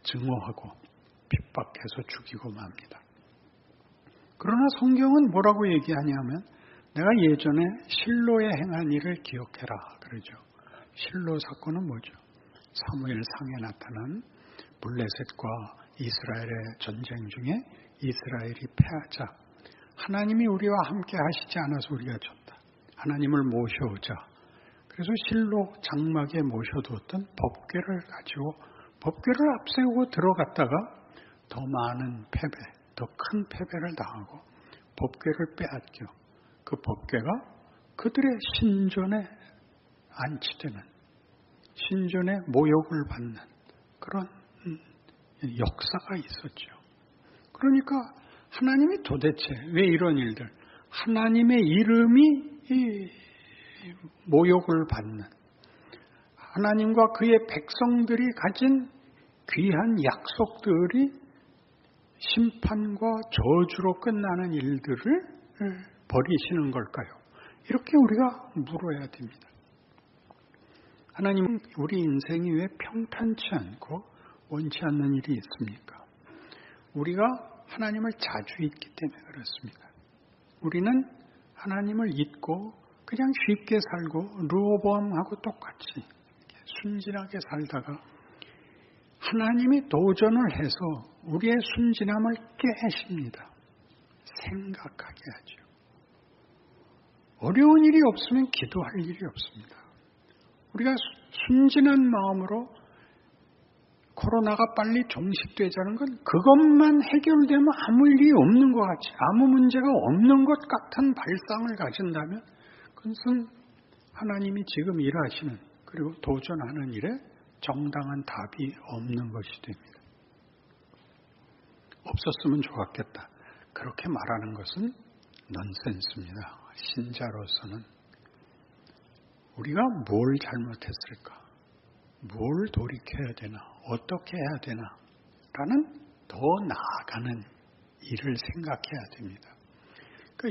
증오하고 핍박해서 죽이고 맙니다. 그러나 성경은 뭐라고 얘기하냐면 내가 예전에 실로에 행한 일을 기억해라 그러죠. 실로 사건은 뭐죠? 사무엘상에 나타난 블레셋과 이스라엘의 전쟁 중에 이스라엘이 패하자 하나님이 우리와 함께 하시지 않아서 우리가 졌다. 하나님을 모셔오자. 그래서 실로 장막에 모셔두었던 법궤를 가지고 법궤를 앞세우고 들어갔다가 더 많은 패배, 더 큰 패배를 당하고 법궤를 빼앗겨 그 법궤가 그들의 신전에 안치되는 신전의 모욕을 받는 그런 역사가 있었죠. 그러니까 하나님이 도대체 왜 이런 일들, 하나님의 이름이 모욕을 받는 하나님과 그의 백성들이 가진 귀한 약속들이 심판과 저주로 끝나는 일들을 버리시는 걸까요? 이렇게 우리가 물어야 됩니다. 하나님은 우리 인생이 왜 평탄치 않고 원치 않는 일이 있습니까? 우리가 하나님을 자주 잊기 때문에 그렇습니다. 우리는 하나님을 잊고 그냥 쉽게 살고 르호보암하고 똑같이 순진하게 살다가 하나님이 도전을 해서 우리의 순진함을 깨십니다. 생각하게 하죠. 어려운 일이 없으면 기도할 일이 없습니다. 우리가 순진한 마음으로 코로나가 빨리 종식되자는 건 그것만 해결되면 아무 일이 없는 것 같이, 아무 문제가 없는 것 같은 발상을 가진다면 그것은 하나님이 지금 일하시는 그리고 도전하는 일에 정당한 답이 없는 것이 됩니다. 없었으면 좋았겠다. 그렇게 말하는 것은 넌센스입니다. 신자로서는 우리가 뭘 잘못했을까? 뭘 돌이켜야 되나? 어떻게 해야 되나? 라는 더 나아가는 일을 생각해야 됩니다.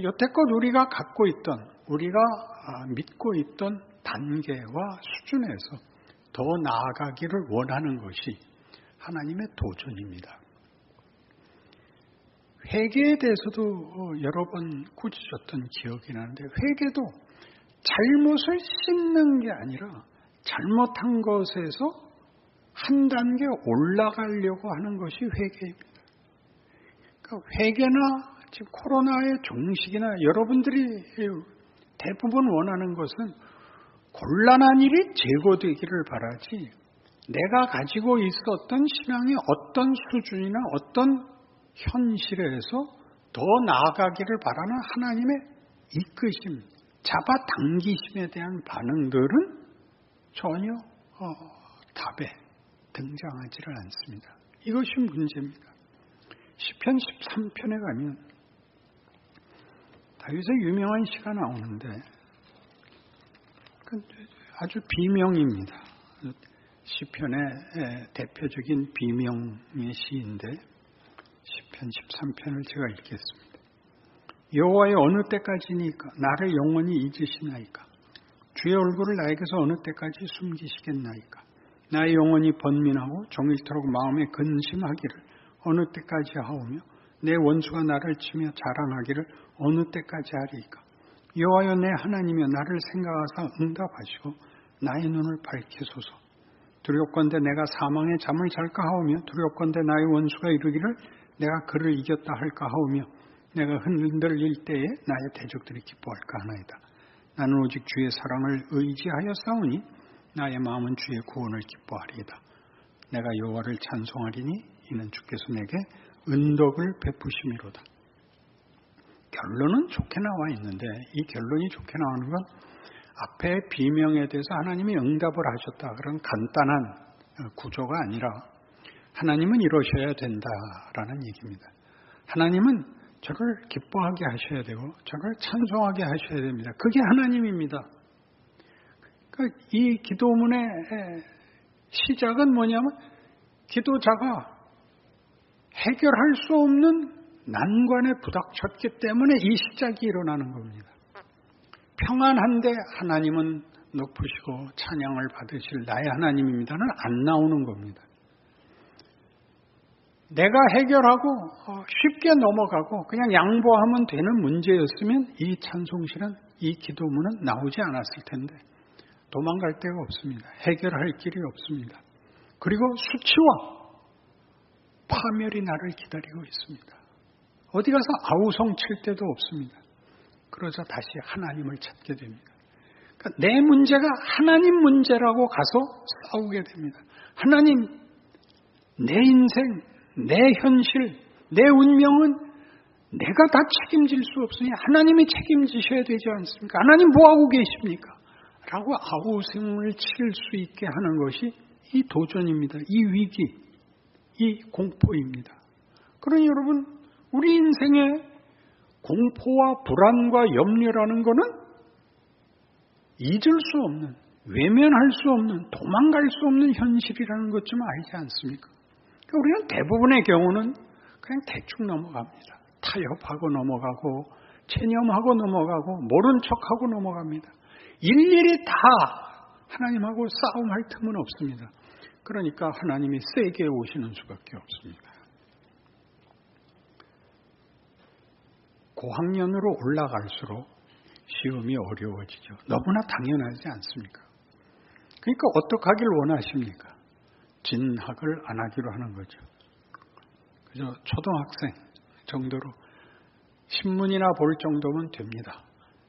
여태껏 우리가 갖고 있던, 우리가 믿고 있던 단계와 수준에서 더 나아가기를 원하는 것이 하나님의 도전입니다. 회개에 대해서도 여러 번 꾸짖었던 기억이 나는데, 회개도 잘못을 씻는 게 아니라 잘못한 것에서 한 단계 올라가려고 하는 것이 회개입니다. 그러니까 회개나 지금 코로나의 종식이나 여러분들이 대부분 원하는 것은 곤란한 일이 제거되기를 바라지, 내가 가지고 있었던 신앙의 어떤 수준이나 어떤 현실에서 더 나아가기를 바라는 하나님의 이끄심, 잡아당기심에 대한 반응들은 전혀 답에 등장하지를 않습니다. 이것이 문제입니다. 시편 13편에 가면 다윗의 유명한 시가 나오는데 아주 비명입니다. 시편의 대표적인 비명의 시인데 시편 13편을 제가 읽겠습니다. 여호와여, 어느 때까지니까 나를 영원히 잊으시나이까? 주의 얼굴을 나에게서 어느 때까지 숨기시겠나이까? 나의 영혼이 번민하고 종일토록 마음에 근심하기를 어느 때까지 하오며 내 원수가 나를 치며 자랑하기를 어느 때까지 하리이까? 여호와여, 내 하나님이여, 나를 생각하사 응답하시고 나의 눈을 밝히소서. 두렵건대 내가 사망의 잠을 잘까 하오며 두렵건대 나의 원수가 이르기를 내가 그를 이겼다 할까 하오며 내가 흔들릴 때에 나의 대적들이 기뻐할까 하나이다. 나는 오직 주의 사랑을 의지하여 싸우니 나의 마음은 주의 구원을 기뻐하리이다. 내가 여호와를 찬송하리니 이는 주께서 내게 은덕을 베푸심이로다. 결론은 좋게 나와 있는데 이 결론이 좋게 나오는 건 앞에 비명에 대해서 하나님이 응답을 하셨다, 그런 간단한 구조가 아니라 하나님은 이러셔야 된다라는 얘기입니다. 하나님은 저를 기뻐하게 하셔야 되고 저를 찬송하게 하셔야 됩니다. 그게 하나님입니다. 그러니까 이 기도문의 시작은 뭐냐면 기도자가 해결할 수 없는 난관에 부닥쳤기 때문에 이 시작이 일어나는 겁니다. 평안한데 하나님은 높으시고 찬양을 받으실 나의 하나님입니다는 안 나오는 겁니다. 내가 해결하고 쉽게 넘어가고 그냥 양보하면 되는 문제였으면 이 찬송시는, 이 기도문은 나오지 않았을 텐데 도망갈 데가 없습니다. 해결할 길이 없습니다. 그리고 수치와 파멸이 나를 기다리고 있습니다. 어디 가서 아우성 칠 데도 없습니다. 그러자 다시 하나님을 찾게 됩니다. 그러니까 내 문제가 하나님 문제라고 가서 싸우게 됩니다. 하나님, 내 인생, 내 현실, 내 운명은 내가 다 책임질 수 없으니 하나님이 책임지셔야 되지 않습니까? 하나님 뭐하고 계십니까? 라고 아우성을 칠 수 있게 하는 것이 이 도전입니다. 이 위기, 이 공포입니다. 그러니 여러분, 우리 인생에 공포와 불안과 염려라는 것은 잊을 수 없는, 외면할 수 없는, 도망갈 수 없는 현실이라는 것 좀 알지 않습니까? 그러니까 우리는 대부분의 경우는 그냥 대충 넘어갑니다. 타협하고 넘어가고 체념하고 넘어가고 모른 척하고 넘어갑니다. 일일이 다 하나님하고 싸움할 틈은 없습니다. 그러니까 하나님이 세게 오시는 수밖에 없습니다. 고학년으로 올라갈수록 시험이 어려워지죠. 너무나 당연하지 않습니까? 그러니까 어떻게 하길 원하십니까? 진학을 안 하기로 하는 거죠. 그저 초등학생 정도로 신문이나 볼 정도면 됩니다.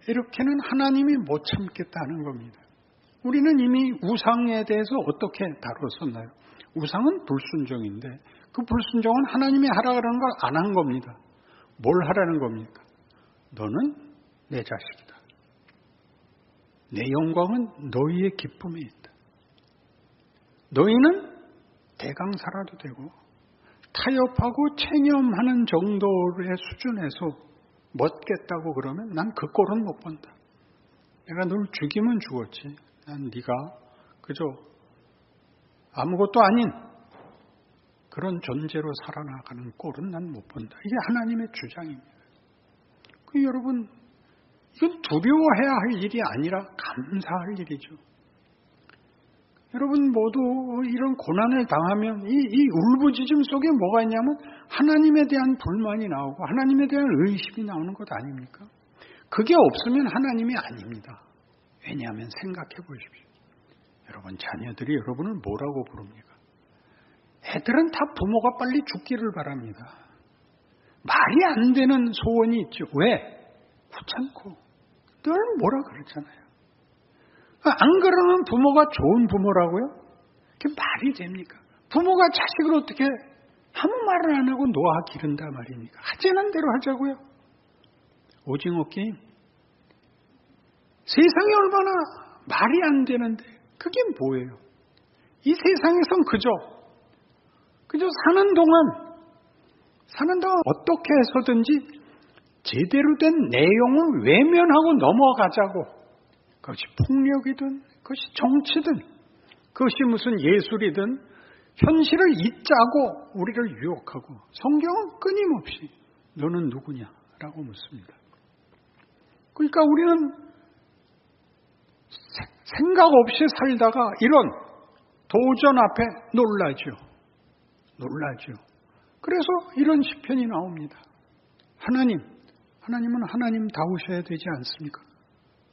이렇게는 하나님이 못 참겠다는 겁니다. 우리는 이미 우상에 대해서 어떻게 다뤘었나요? 우상은 불순종인데 그 불순종은 하나님이 하라 그러는 걸 안 한 겁니다. 뭘 하라는 겁니까? 너는 내 자식이다. 내 영광은 너희의 기쁨에 있다. 너희는 대강사라도 되고 타협하고 체념하는 정도의 수준에서 멋겠다고 그러면 난 그 꼴은 못 본다. 내가 널 죽이면 죽었지. 난 네가 그저 아무것도 아닌 그런 존재로 살아나가는 꼴은 난 못 본다. 이게 하나님의 주장입니다. 여러분, 이건 두려워해야 할 일이 아니라 감사할 일이죠. 여러분 모두 이런 고난을 당하면 이 울부짖음 속에 뭐가 있냐면 하나님에 대한 불만이 나오고 하나님에 대한 의심이 나오는 것 아닙니까? 그게 없으면 하나님이 아닙니다. 왜냐하면 생각해 보십시오. 여러분 자녀들이 여러분을 뭐라고 부릅니까? 애들은 다 부모가 빨리 죽기를 바랍니다. 말이 안 되는 소원이 있죠. 왜? 귀찮고 늘 뭐라 그러잖아요. 안 그러면 부모가 좋은 부모라고요? 그게 말이 됩니까? 부모가 자식을 어떻게 아무 말을 안 하고 놓아 기른다 말입니까? 하자는 대로 하자고요. 오징어 게임. 세상이 얼마나 말이 안 되는데 그게 뭐예요? 이 세상에선 그저 사는 동안 어떻게 해서든지 제대로 된 내용을 외면하고 넘어가자고. 그것이 폭력이든 그것이 정치든 그것이 무슨 예술이든 현실을 잊자고 우리를 유혹하고 성경은 끊임없이 너는 누구냐라고 묻습니다. 그러니까 우리는 생각 없이 살다가 이런 도전 앞에 놀라죠. 그래서 이런 시편이 나옵니다. 하나님은 하나님다우셔야 되지 않습니까?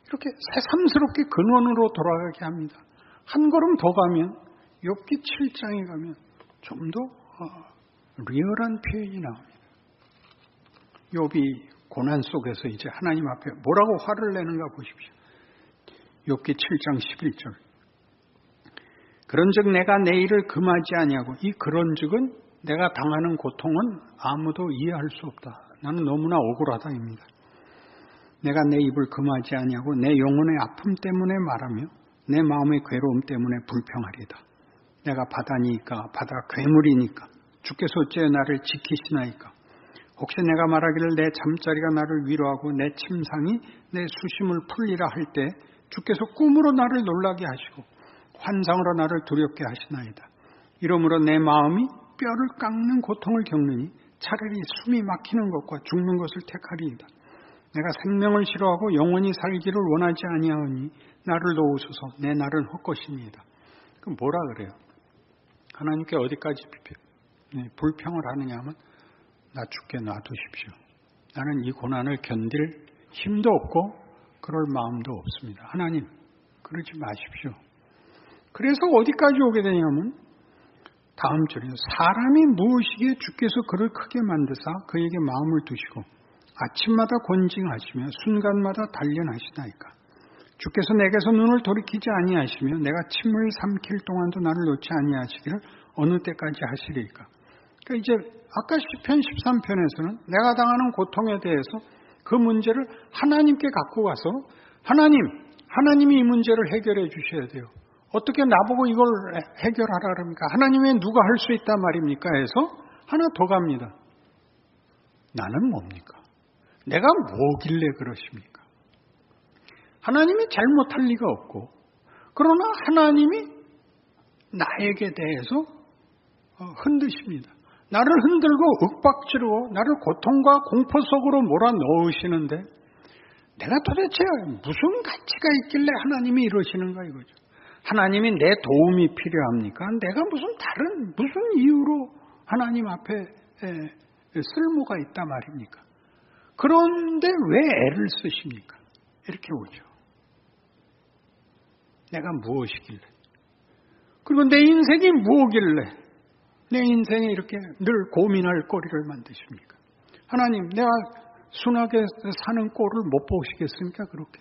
이렇게 새삼스럽게 근원으로 돌아가게 합니다. 한 걸음 더 가면 욥기 7장에 가면 좀 더 리얼한 표현이 나옵니다. 욥이 고난 속에서 이제 하나님 앞에 뭐라고 화를 내는가 보십시오. 욥기 7장 11절. 그런즉 내가 내 일을 금하지 아니하고 이 그런즉은 내가 당하는 고통은 아무도 이해할 수 없다. 나는 너무나 억울하다입니다. 내가 내 입을 금하지 아니하고 내 영혼의 아픔 때문에 말하며 내 마음의 괴로움 때문에 불평하리다. 내가 바다니까 바다 괴물이니까 주께서 어찌 나를 지키시나이까. 혹시 내가 말하기를 내 잠자리가 나를 위로하고 내 침상이 내 수심을 풀리라 할 때 주께서 꿈으로 나를 놀라게 하시고 환상으로 나를 두렵게 하시나이다. 이러므로 내 마음이 뼈를 깎는 고통을 겪느니 차라리 숨이 막히는 것과 죽는 것을 택하리이다. 내가 생명을 싫어하고 영원히 살기를 원하지 아니하오니 나를 도우소서. 내 날은 헛것이니이다. 그럼 뭐라 그래요? 하나님께 어디까지 불평을 하느냐 하면 나 죽게 놔두십시오. 나는 이 고난을 견딜 힘도 없고 그럴 마음도 없습니다. 하나님 그러지 마십시오. 그래서 어디까지 오게 되냐면 다음 절이요. 사람이 무엇이기에 주께서 그를 크게 만드사 그에게 마음을 두시고 아침마다 권징하시며 순간마다 단련하시나이까. 주께서 내게서 눈을 돌이키지 아니하시며 내가 침을 삼킬 동안도 나를 놓지 아니하시기를 어느 때까지 하시리까. 그러니까 이제 아까 시편 13편에서는 내가 당하는 고통에 대해서 그 문제를 하나님께 갖고 가서 하나님이 이 문제를 해결해 주셔야 돼요. 어떻게 나보고 이걸 해결하라 그럽니까? 하나님이 누가 할 수 있단 말입니까? 해서 하나 더 갑니다. 나는 뭡니까? 내가 뭐길래 그러십니까? 하나님이 잘못할 리가 없고 그러나 하나님이 나에게 대해서 흔드십니다. 나를 흔들고 윽박지르고 나를 고통과 공포 속으로 몰아넣으시는데 내가 도대체 무슨 가치가 있길래 하나님이 이러시는가 이거죠. 하나님이 내 도움이 필요합니까? 내가 무슨 이유로 하나님 앞에 쓸모가 있단 말입니까? 그런데 왜 애를 쓰십니까? 이렇게 오죠. 내가 무엇이길래? 그리고 내 인생이 무엇길래 내 인생에 이렇게 늘 고민할 거리를 만드십니까? 하나님, 내가 순하게 사는 꼴을 못 보시겠습니까? 그렇게.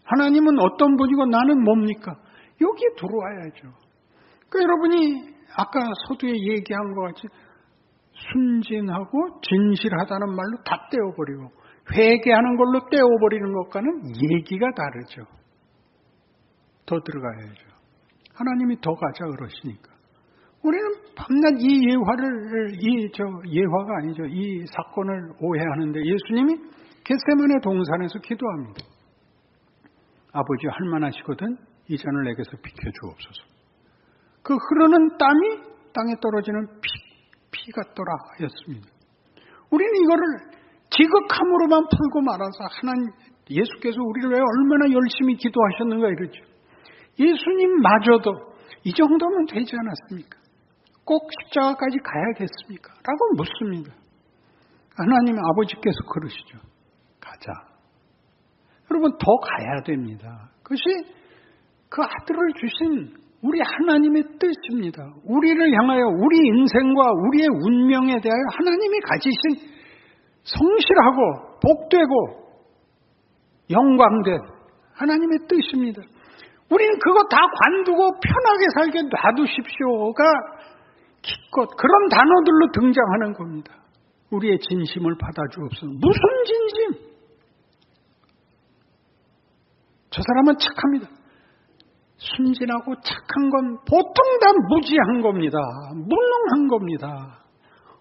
하나님은 어떤 분이고 나는 뭡니까? 여기 들어와야죠. 그러니까 여러분이 아까 서두에 얘기한 것 같이 순진하고 진실하다는 말로 다 떼어버리고 회개하는 걸로 떼어버리는 것과는 얘기가 다르죠. 더 들어가야죠. 하나님이 더 가자 그러시니까. 우리는 밤낮 이 예화가 아니죠. 이 사건을 오해하는데 예수님이 겟세마네 동산에서 기도합니다. 아버지 할만하시거든 이 잔을 내게서 비켜주옵소서. 그 흐르는 땀이 땅에 떨어지는 피 같더라 였습니다. 우리는 이거를 지극함으로만 풀고 말아서 하나님 예수께서 우리를 왜 얼마나 열심히 기도하셨는가 이러죠. 예수님마저도 이 정도면 되지 않았습니까? 꼭 십자가까지 가야겠습니까? 라고 묻습니다. 하나님 아버지께서 그러시죠. 가자. 여러분 더 가야 됩니다. 그것이 그 아들을 주신 우리 하나님의 뜻입니다. 우리를 향하여 우리 인생과 우리의 운명에 대하여 하나님이 가지신 성실하고 복되고 영광된 하나님의 뜻입니다. 우리는 그거 다 관두고 편하게 살게 놔두십시오가 기껏 그런 단어들로 등장하는 겁니다. 우리의 진심을 받아주옵소서. 무슨 진심? 저 사람은 착합니다. 순진하고 착한 건 보통 다 무지한 겁니다. 무능한 겁니다.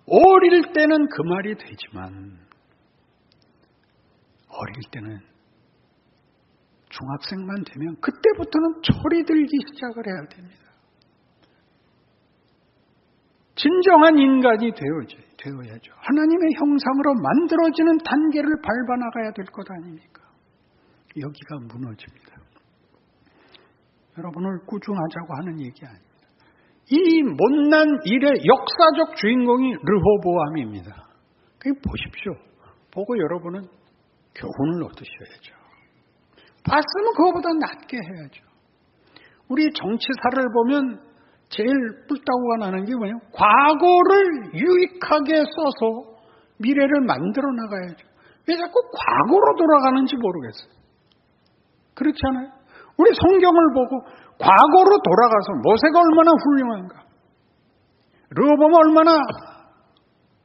어릴 때는 그 말이 되지만 어릴 때는 중학생만 되면 그때부터는 철이 들기 시작을 해야 됩니다. 진정한 인간이 되어야죠. 하나님의 형상으로 만들어지는 단계를 밟아나가야 될 것 아닙니까? 여기가 무너집니다. 여러분을 꾸중하자고 하는 얘기 아닙니다. 이 못난 일의 역사적 주인공이 르호보암입니다. 그냥 보십시오. 보고 여러분은 교훈을 얻으셔야죠. 봤으면 그거보다 낫게 해야죠. 우리 정치사를 보면 제일 뿔따구가 나는 게 뭐냐면 과거를 유익하게 써서 미래를 만들어 나가야죠. 왜 자꾸 과거로 돌아가는지 모르겠어요. 그렇지 않아요? 우리 성경을 보고 과거로 돌아가서 모세가 얼마나 훌륭한가, 르호보암이 얼마나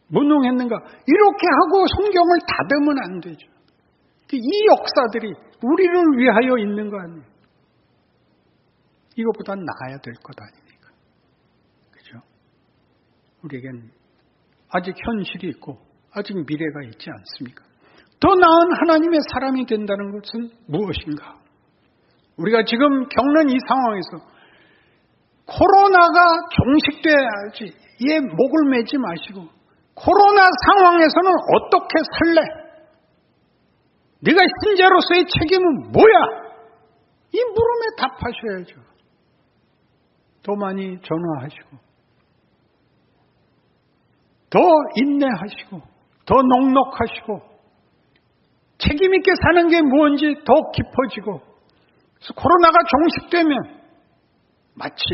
무능했는가 이렇게 하고 성경을 닫으면 안 되죠. 이 역사들이 우리를 위하여 있는 거 아니에요. 이것보다 나아야 될 것 아닙니까? 그죠? 우리에겐 아직 현실이 있고 아직 미래가 있지 않습니까? 더 나은 하나님의 사람이 된다는 것은 무엇인가? 우리가 지금 겪는 이 상황에서 코로나가 종식돼야지 이에 목을 매지 마시고 코로나 상황에서는 어떻게 살래? 네가 신자로서의 책임은 뭐야? 이 물음에 답하셔야죠. 더 많이 전화하시고 더 인내하시고 더 넉넉하시고 책임 있게 사는 게 뭔지 더 깊어지고, 그래서 코로나가 종식되면 마치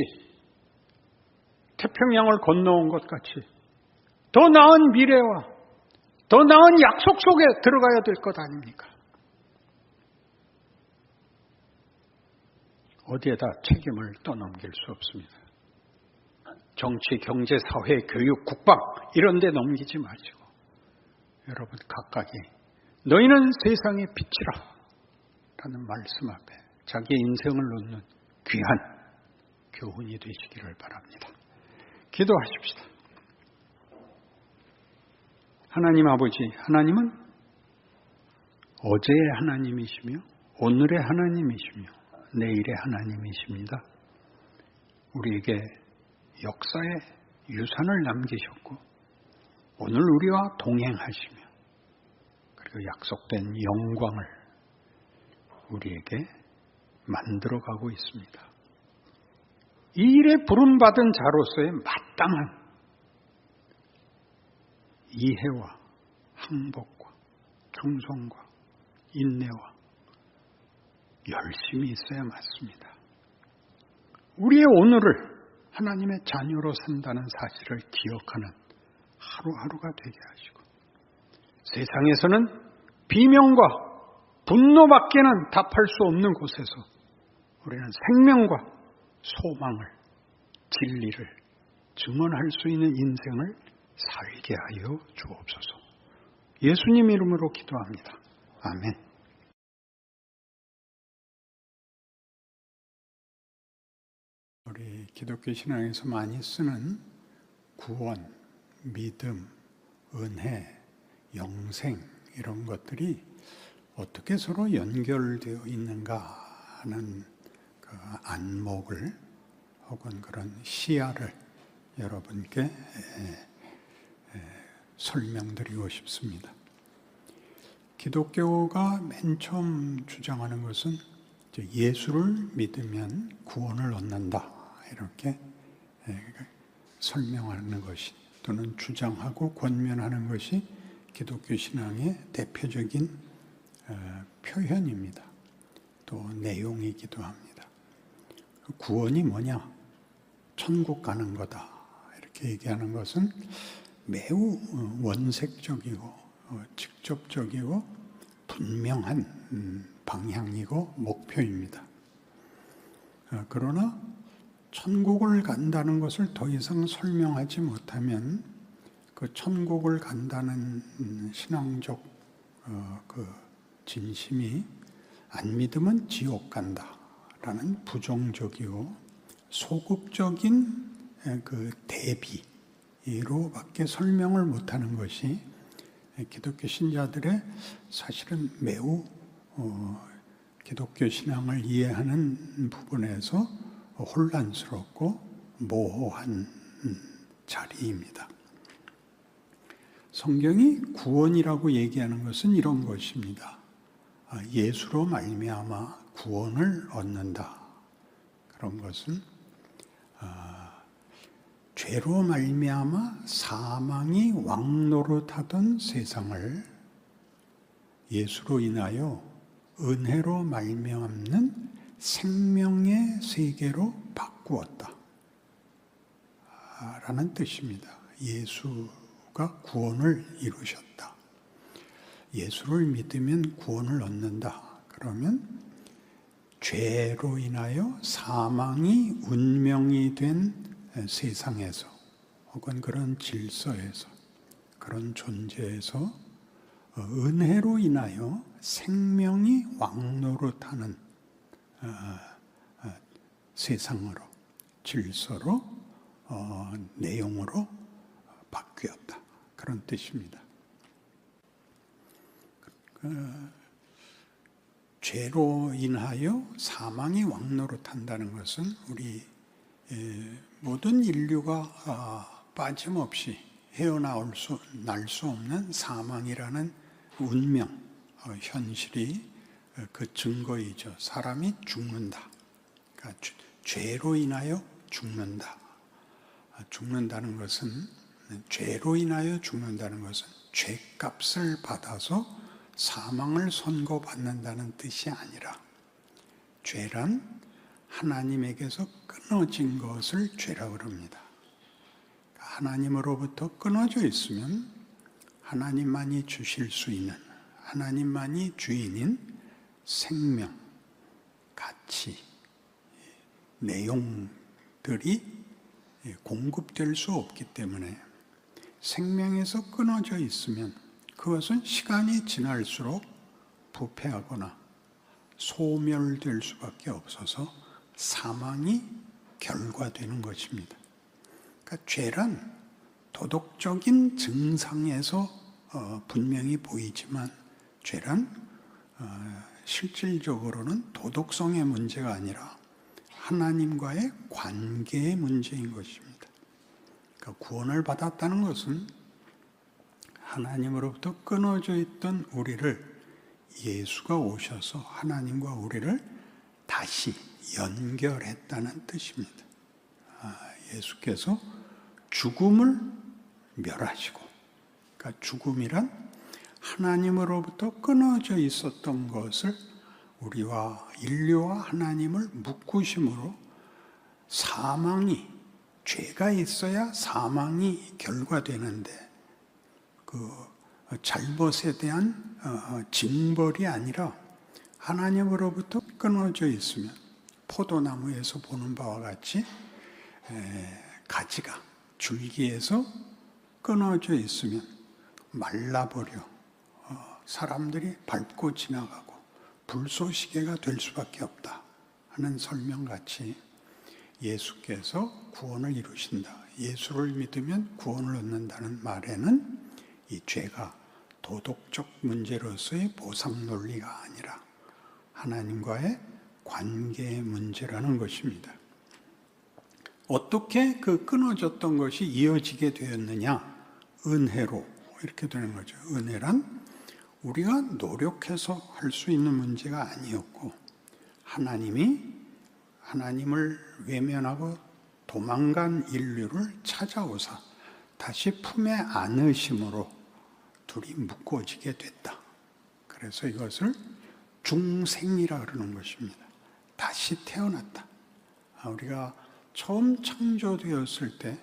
태평양을 건너온 것 같이 더 나은 미래와 더 나은 약속 속에 들어가야 될 것 아닙니까? 어디에다 책임을 떠넘길 수 없습니다. 정치, 경제, 사회, 교육, 국방 이런 데 넘기지 마시고 여러분 각각이 너희는 세상의 빛이라 라는 말씀 앞에 자기 인생을 놓는 귀한 교훈이 되시기를 바랍니다. 기도하십시다. 하나님 아버지, 하나님은 어제의 하나님이시며 오늘의 하나님이시며 내일의 하나님이십니다. 우리에게 역사의 유산을 남기셨고 오늘 우리와 동행하시며 그리고 약속된 영광을 우리에게 만들어가고 있습니다. 이 일에 부름받은 자로서의 마땅한 이해와 항복과 충성과 인내와 열심이 있어야 맞습니다. 우리의 오늘을 하나님의 자녀로 산다는 사실을 기억하는 하루하루가 되게 하시고, 세상에서는 비명과 분노밖에는 답할 수 없는 곳에서 우리는 생명과 소망을, 진리를 증언할 수 있는 인생을 살게 하여 주옵소서. 예수님 이름으로 기도합니다. 아멘. 우리 기독교 신앙에서 많이 쓰는 구원, 믿음, 은혜, 영생 이런 것들이 어떻게 서로 연결되어 있는가 하는 그 안목을 혹은 그런 시야를 여러분께 설명드리고 싶습니다. 기독교가 맨 처음 주장하는 것은 예수를 믿으면 구원을 얻는다, 이렇게 설명하는 것이, 또는 주장하고 권면하는 것이 기독교 신앙의 대표적인 표현입니다. 또 내용이기도 합니다. 구원이 뭐냐? 천국 가는 거다, 이렇게 얘기하는 것은 매우 원색적이고 직접적이고 분명한 방향이고 목표입니다. 그러나 천국을 간다는 것을 더 이상 설명하지 못하면 그 천국을 간다는 신앙적 그 진심이 안 믿으면 지옥 간다라는 부정적이고 소극적인 그 대비로밖에 설명을 못하는 것이 기독교 신자들의 사실은 매우 기독교 신앙을 이해하는 부분에서 혼란스럽고 모호한 자리입니다. 성경이 구원이라고 얘기하는 것은 이런 것입니다. 예수로 말미암아 구원을 얻는다. 그런 것은 죄로 말미암아 사망이 왕노릇하던 세상을 예수로 인하여 은혜로 말미암는 생명의 세계로 바꾸었다 라는 뜻입니다. 예수가 구원을 이루셨다. 예수를 믿으면 구원을 얻는다. 그러면 죄로 인하여 사망이 운명이 된 세상에서 혹은 그런 질서에서, 그런 존재에서 은혜로 인하여 생명이 왕노릇하는 세상으로, 질서로, 내용으로 바뀌었다. 그런 뜻입니다. 죄로 인하여 사망이 왕노릇한다는 것은 우리 모든 인류가 빠짐없이 헤어나올 날 수 없는 사망이라는 운명, 현실이 그 증거이죠. 사람이 죽는다. 그러니까 죄로 인하여 죽는다. 죽는다는 것은, 죄로 인하여 죽는다는 것은 죄값을 받아서 사망을 선고받는다는 뜻이 아니라, 죄란 하나님에게서 끊어진 것을 죄라고 합니다. 하나님으로부터 끊어져 있으면 하나님만이 주실 수 있는, 하나님만이 주인인 생명, 가치, 내용들이 공급될 수 없기 때문에 생명에서 끊어져 있으면 그것은 시간이 지날수록 부패하거나 소멸될 수밖에 없어서 사망이 결과되는 것입니다. 그러니까 죄란 도덕적인 증상에서 분명히 보이지만, 죄란 실질적으로는 도덕성의 문제가 아니라 하나님과의 관계의 문제인 것입니다. 그러니까 구원을 받았다는 것은 하나님으로부터 끊어져 있던 우리를 예수가 오셔서 하나님과 우리를 다시 연결했다는 뜻입니다. 예수께서 죽음을 멸하시고, 그러니까 죽음이란 하나님으로부터 끊어져 있었던 것을 우리와 인류와 하나님을 묶으심으로 사망이, 죄가 있어야 사망이 결과되는데 그 잘못에 대한 징벌이 아니라 하나님으로부터 끊어져 있으면 포도나무에서 보는 바와 같이 가지가 줄기에서 끊어져 있으면 말라버려 사람들이 밟고 지나가고 불쏘시개가 될 수밖에 없다 하는 설명같이 예수께서 구원을 이루신다. 예수를 믿으면 구원을 얻는다는 말에는 이 죄가 도덕적 문제로서의 보상 논리가 아니라 하나님과의 관계의 문제라는 것입니다. 어떻게 그 끊어졌던 것이 이어지게 되었느냐? 은혜로 이렇게 되는 거죠. 은혜란 우리가 노력해서 할 수 있는 문제가 아니었고 하나님을 외면하고 도망간 인류를 찾아오사 다시 품에 안으심으로 둘이 묶어지게 됐다. 그래서 이것을 중생이라 그러는 것입니다. 다시 태어났다. 우리가 처음 창조되었을 때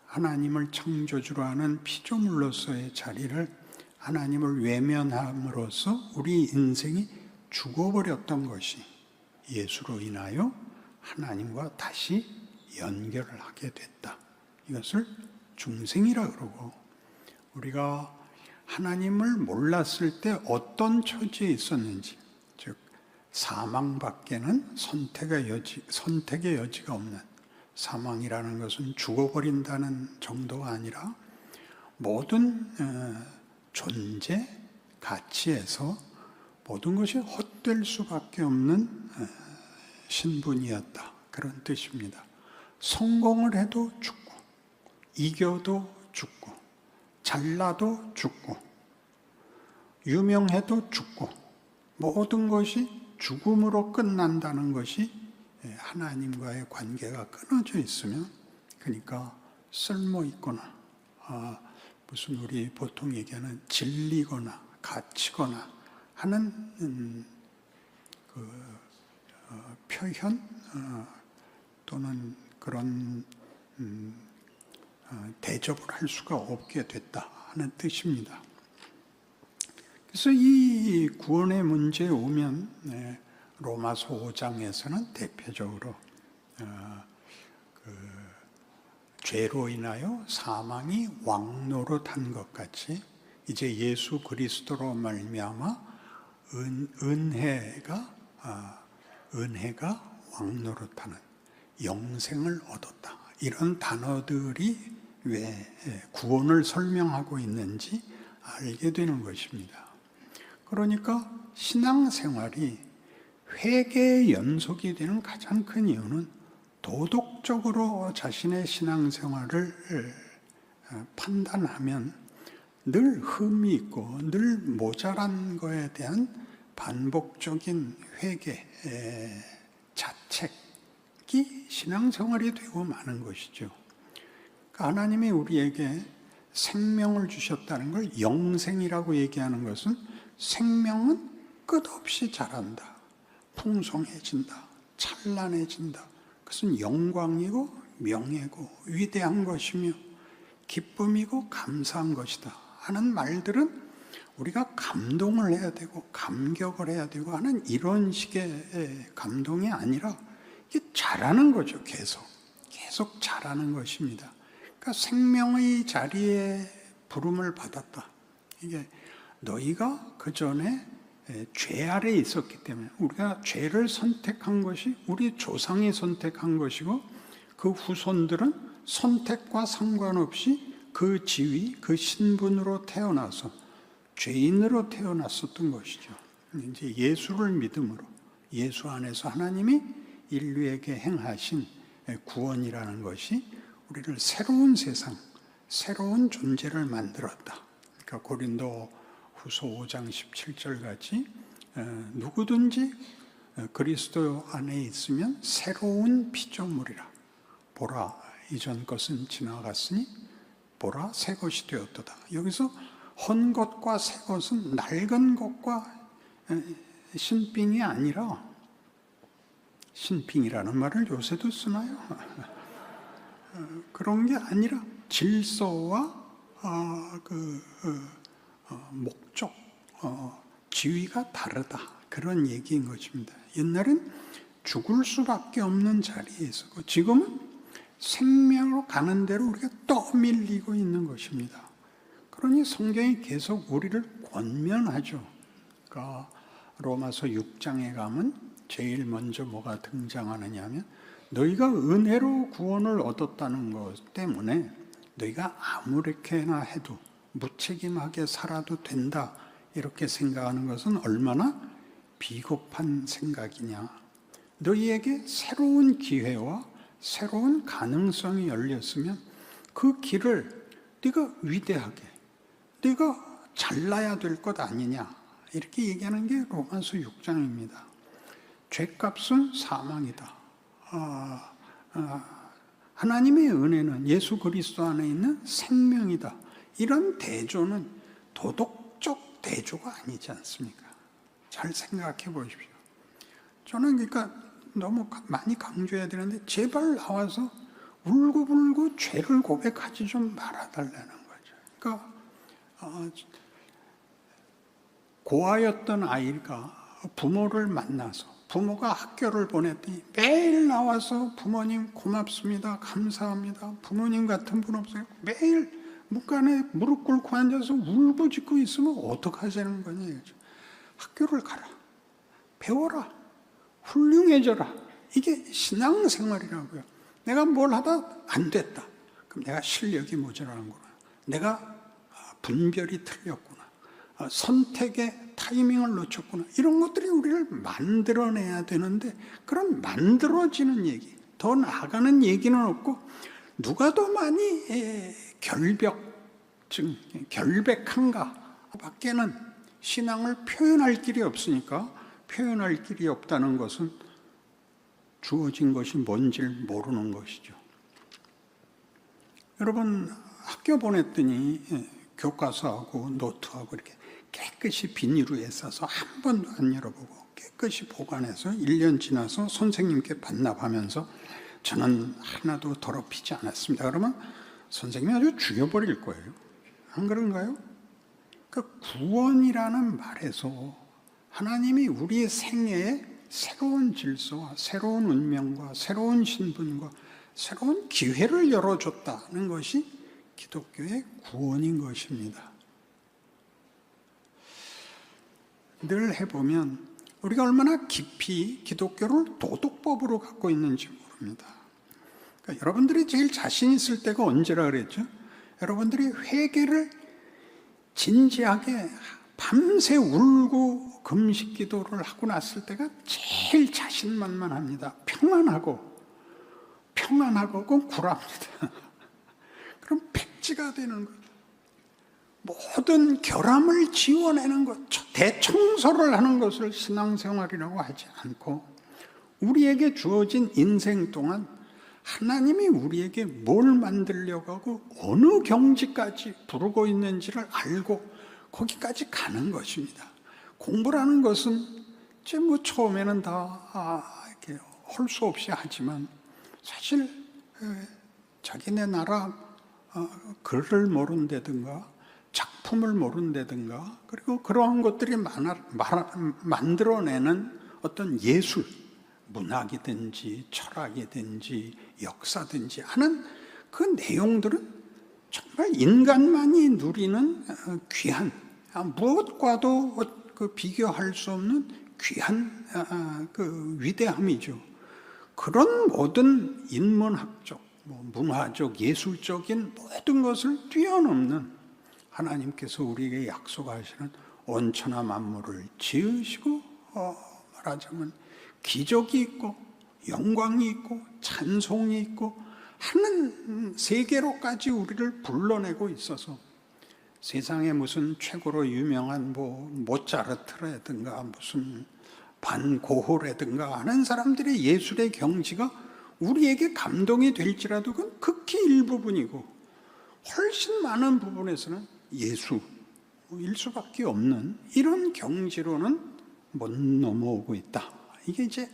하나님을 창조주로 하는 피조물로서의 자리를 하나님을 외면함으로써 우리 인생이 죽어버렸던 것이 예수로 인하여 하나님과 다시 연결을 하게 됐다. 이것을 중생이라 그러고, 우리가 하나님을 몰랐을 때 어떤 처지에 있었는지, 즉 사망밖에는 선택의 여지가 없는, 사망이라는 것은 죽어버린다는 정도가 아니라 모든 존재, 가치에서 모든 것이 헛될 수밖에 없는 신분이었다. 그런 뜻입니다. 성공을 해도 죽고, 이겨도 죽고, 잘나도 죽고, 유명해도 죽고, 모든 것이 죽음으로 끝난다는 것이 하나님과의 관계가 끊어져 있으면, 그러니까 쓸모있거나 무슨 우리 보통 얘기하는 진리거나 가치거나 하는 표현 또는 그런 대접을 할 수가 없게 됐다 하는 뜻입니다. 그래서 이 구원의 문제에 오면 로마서 5장에서는 대표적으로 죄로 인하여 사망이 왕노릇한 것 같이 이제 예수 그리스도로 말미암아 은혜가 왕노릇하는 영생을 얻었다. 이런 단어들이 왜 구원을 설명하고 있는지 알게 되는 것입니다. 그러니까 신앙생활이 회개의 연속이 되는 가장 큰 이유는 도덕적으로 자신의 신앙생활을 판단하면 늘 흠이 있고 늘 모자란 거에 대한 반복적인 회개, 자책이 신앙생활이 되고 마는 것이죠. 그러니까 하나님이 우리에게 생명을 주셨다는 걸 영생이라고 얘기하는 것은 생명은 끝없이 자란다, 풍성해진다, 찬란해진다. 그것은 영광이고 명예고 위대한 것이며 기쁨이고 감사한 것이다 하는 말들은 우리가 감동을 해야 되고 감격을 해야 되고 하는 이런 식의 감동이 아니라 이게 자라는 거죠. 계속 자라는 것입니다. 그러니까 생명의 자리에 부름을 받았다. 이게 너희가 그 전에 죄 아래에 있었기 때문에 우리가 죄를 선택한 것이 우리 조상이 선택한 것이고 그 후손들은 선택과 상관없이 그 지위, 그 신분으로 태어나서 죄인으로 태어났었던 것이죠. 이제 예수를 믿음으로 예수 안에서 하나님이 인류에게 행하신 구원이라는 것이 우리를 새로운 세상, 새로운 존재를 만들었다. 그러니까 고린도 후서 5장 17절 같이 누구든지 그리스도 안에 있으면 새로운 피조물이라. 보라, 이전 것은 지나갔으니 보라, 새 것이 되었도다. 여기서 헌 것과 새 것은 낡은 것과 신빙이 아니라, 신빙이라는 말을 요새도 쓰나요? 그런 게 아니라 질서와 목적, 지위가 다르다. 그런 얘기인 것입니다. 옛날엔 죽을 수밖에 없는 자리에 있었고 지금은 생명으로 가는 대로 우리가 떠밀리고 있는 것입니다. 그러니 성경이 계속 우리를 권면하죠. 그러니까 로마서 6장에 가면 제일 먼저 뭐가 등장하느냐 하면 너희가 은혜로 구원을 얻었다는 것 때문에 너희가 아무렇게나 해도 무책임하게 살아도 된다 이렇게 생각하는 것은 얼마나 비겁한 생각이냐. 너희에게 새로운 기회와 새로운 가능성이 열렸으면 그 길을 네가 위대하게, 네가 잘나야 될 것 아니냐 이렇게 얘기하는 게 로마서 6장입니다. 죄값은 사망이다. 하나님의 은혜는 예수 그리스도 안에 있는 생명이다. 이런 대조는 도덕적 대조가 아니지 않습니까? 잘 생각해 보십시오. 저는 그러니까 너무 많이 강조해야 되는데 제발 나와서 울고불고 죄를 고백하지 좀 말아달라는 거죠. 그러니까 고아였던 아이가 부모를 만나서 부모가 학교를 보냈더니 매일 나와서 부모님 고맙습니다. 감사합니다. 부모님 같은 분 없어요. 매일 문간에 무릎 꿇고 앉아서 울부짖고 있으면 어떡하자는 거냐. 학교를 가라. 배워라. 훌륭해져라. 이게 신앙생활이라고요. 내가 뭘 하다 안 됐다. 그럼 내가 실력이 모자라는구나. 내가 분별이 틀렸구나. 선택의 타이밍을 놓쳤구나. 이런 것들이 우리를 만들어내야 되는데 그런 만들어지는 얘기, 더 나아가는 얘기는 없고 누가 더 많이 결백한가 밖에는 신앙을 표현할 길이 없으니까 표현할 길이 없다는 것은 주어진 것이 뭔지를 모르는 것이죠. 여러분 학교 보냈더니 교과서하고 노트하고 이렇게 깨끗이 비닐로에 싸서 한 번도 안 열어보고 깨끗이 보관해서 1년 지나서 선생님께 반납하면서 저는 하나도 더럽히지 않았습니다. 그러면 선생님이 아주 죽여버릴 거예요. 안 그런가요? 그 구원이라는 말에서 하나님이 우리의 생애에 새로운 질서와 새로운 운명과 새로운 신분과 새로운 기회를 열어줬다는 것이 기독교의 구원인 것입니다. 늘 해보면 우리가 얼마나 깊이 기독교를 도덕법으로 갖고 있는지 모릅니다. 그러니까 여러분들이 제일 자신 있을 때가 언제라 그랬죠? 여러분들이 회개를 진지하게 밤새 울고 금식 기도를 하고 났을 때가 제일 자신만만합니다. 평안하고 그건 구랍니다. 그럼 백지가 되는 것. 모든 결함을 지워내는 것, 대청소를 하는 것을 신앙생활이라고 하지 않고 우리에게 주어진 인생 동안 하나님이 우리에게 뭘 만들려고 하고 어느 경지까지 부르고 있는지를 알고 거기까지 가는 것입니다. 공부라는 것은 이제 뭐 처음에는 다 이렇게 할 수 없이 하지만 사실 자기네 나라 글을 모른다든가 작품을 모른다든가 그리고 그러한 것들이 만들어내는 어떤 예술, 문학이든지 철학이든지 역사든지 하는 그 내용들은 정말 인간만이 누리는 귀한, 무엇과도 비교할 수 없는 귀한 위대함이죠. 그런 모든 인문학적, 문화적, 예술적인 모든 것을 뛰어넘는 하나님께서 우리에게 약속하시는 온천하 만물을 지으시고 말하자면 기적이 있고 영광이 있고 찬송이 있고 하는 세계로까지 우리를 불러내고 있어서 세상에 무슨 최고로 유명한 뭐 모차르트라든가 무슨 반고흐라든가 하는 사람들의 예술의 경지가 우리에게 감동이 될지라도 그건 극히 일부분이고 훨씬 많은 부분에서는 예수일 수밖에 없는 이런 경지로는 못 넘어오고 있다. 이게 이제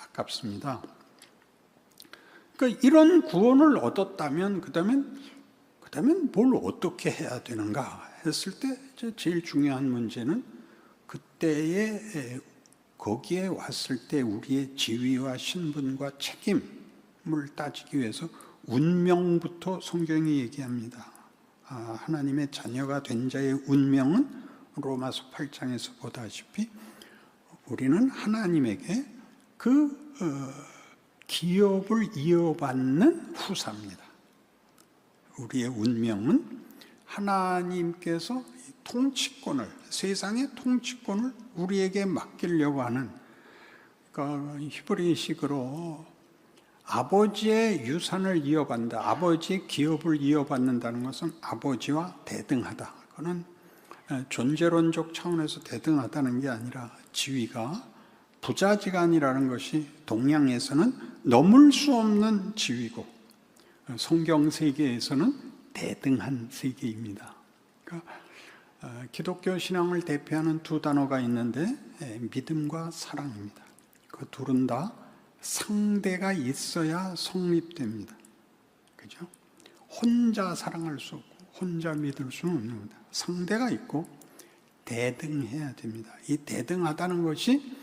아깝습니다. 그러니까 이런 구원을 얻었다면 그다음엔 뭘 어떻게 해야 되는가 했을 때 제일 중요한 문제는 그때에 거기에 왔을 때 우리의 지위와 신분과 책임을 따지기 위해서 운명부터 성경이 얘기합니다. 하나님의 자녀가 된 자의 운명은 로마서 8장에서 보다시피 우리는 하나님에게 그 기업을 이어받는 후사입니다. 우리의 운명은 하나님께서 통치권을, 세상의 통치권을 우리에게 맡기려고 하는, 그러니까 히브리식으로 아버지의 유산을 이어받는다, 아버지의 기업을 이어받는다는 것은 아버지와 대등하다. 그거는 존재론적 차원에서 대등하다는 게 아니라 지위가 부자지간이라는 것이 동양에서는 넘을 수 없는 지위고 성경 세계에서는 대등한 세계입니다. 그러니까 기독교 신앙을 대표하는 두 단어가 있는데 믿음과 사랑입니다. 그 둘은 다 상대가 있어야 성립됩니다. 그죠? 혼자 사랑할 수 없고 혼자 믿을 수는 없는 겁니다. 상대가 있고 대등해야 됩니다. 이 대등하다는 것이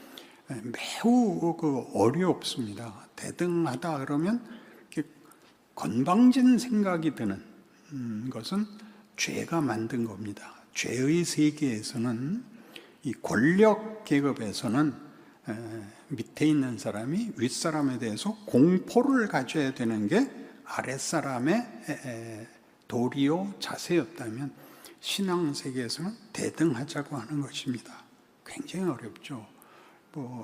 매우 어렵습니다. 대등하다 그러면 건방진 생각이 드는 것은 죄가 만든 겁니다. 죄의 세계에서는 이 권력 계급에서는 밑에 있는 사람이 윗사람에 대해서 공포를 가져야 되는 게 아랫사람의 도리요 자세였다면 신앙 세계에서는 대등하자고 하는 것입니다. 굉장히 어렵죠.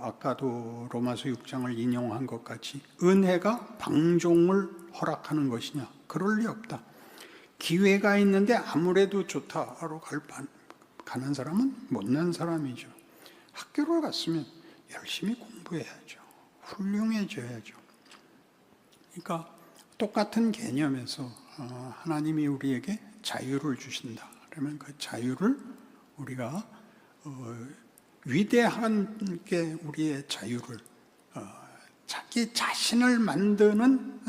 아까도 로마서 6장을 인용한 것 같이 은혜가 방종을 허락하는 것이냐? 그럴 리 없다. 기회가 있는데 아무래도 좋다로 가는 사람은 못난 사람이죠. 학교를 갔으면 열심히 공부해야죠. 훌륭해져야죠. 그러니까 똑같은 개념에서 하나님이 우리에게 자유를 주신다. 그러면 그 자유를 우리가 위대한 게 우리의 자유를 자기 자신을 만드는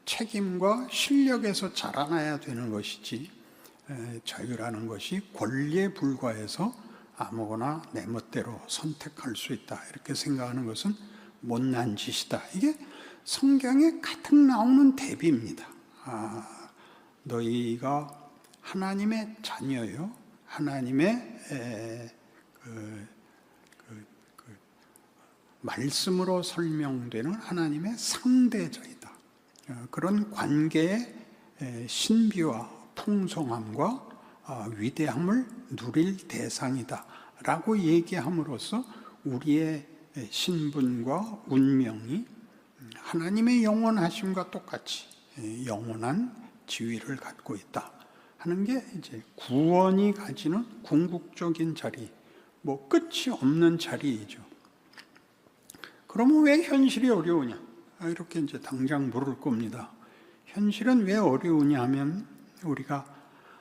책임과 실력에서 자라나야 되는 것이지 자유라는 것이 권리에 불과해서 아무거나 내 멋대로 선택할 수 있다 이렇게 생각하는 것은 못난 짓이다. 이게 성경에 가득 나오는 대비입니다. 너희가 하나님의 자녀요, 하나님의 말씀으로 설명되는 하나님의 상대자이다. 그런 관계의 신비와 풍성함과 위대함을 누릴 대상이다 라고 얘기함으로써 우리의 신분과 운명이 하나님의 영원하심과 똑같이 영원한 지위를 갖고 있다 하는 게 이제 구원이 가지는 궁극적인 자리, 끝이 없는 자리이죠. 그러면 왜 현실이 어려우냐? 이렇게 이제 당장 물을 겁니다. 현실은 왜 어려우냐 하면 우리가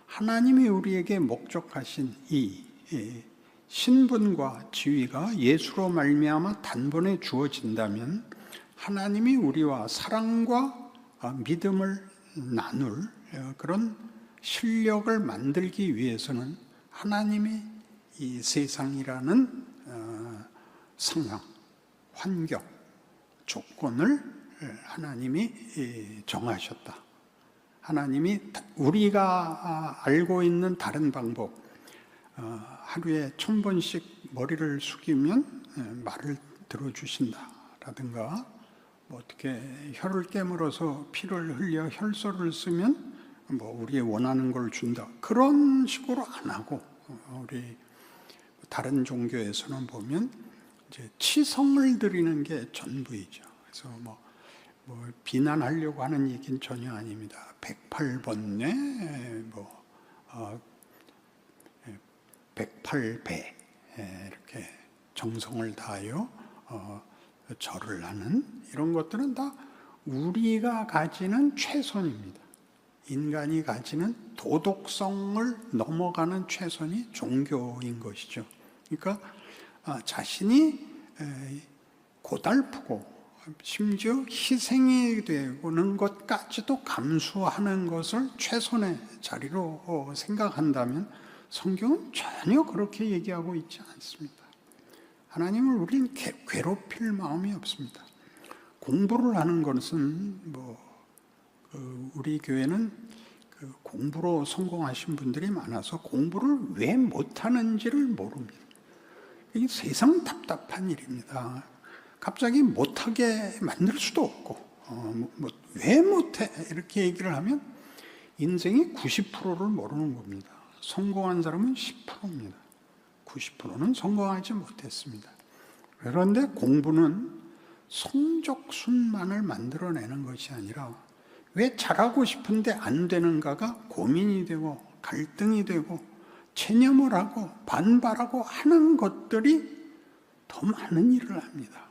하나님이 우리에게 목적하신 이 신분과 지위가 예수로 말미암아 단번에 주어진다면 하나님이 우리와 사랑과 믿음을 나눌 그런 실력을 만들기 위해서는 하나님이 이 세상이라는 상황, 환경, 조건을 하나님이 정하셨다. 하나님이 우리가 알고 있는 다른 방법, 하루에 1000번씩 머리를 숙이면 말을 들어주신다라든가, 어떻게 혀를 깨물어서 피를 흘려 혈서를 쓰면 우리의 원하는 걸 준다. 그런 식으로 안 하고, 우리 다른 종교에서는 보면 이제 치성을 드리는 게 전부이죠. 그래서 비난하려고 하는 얘기는 전혀 아닙니다. 108번뇌, 108배 이렇게 정성을 다하여 절을 하는 이런 것들은 다 우리가 가지는 최선입니다. 인간이 가지는 도덕성을 넘어가는 최선이 종교인 것이죠. 그러니까 자신이 고달프고 심지어 희생이 되는 것까지도 감수하는 것을 최선의 자리로 생각한다면 성경은 전혀 그렇게 얘기하고 있지 않습니다. 하나님을 우리는 괴롭힐 마음이 없습니다. 공부를 하는 것은 우리 교회는 공부로 성공하신 분들이 많아서 공부를 왜 못하는지를 모릅니다. 이게 세상 답답한 일입니다. 갑자기 못하게 만들 수도 없고 왜 못해 이렇게 얘기를 하면 인생의 90%를 모르는 겁니다. 성공한 사람은 10%입니다. 90%는 성공하지 못했습니다. 그런데 공부는 성적순만을 만들어내는 것이 아니라 왜 잘하고 싶은데 안 되는가가 고민이 되고 갈등이 되고 체념을 하고 반발하고 하는 것들이 더 많은 일을 합니다.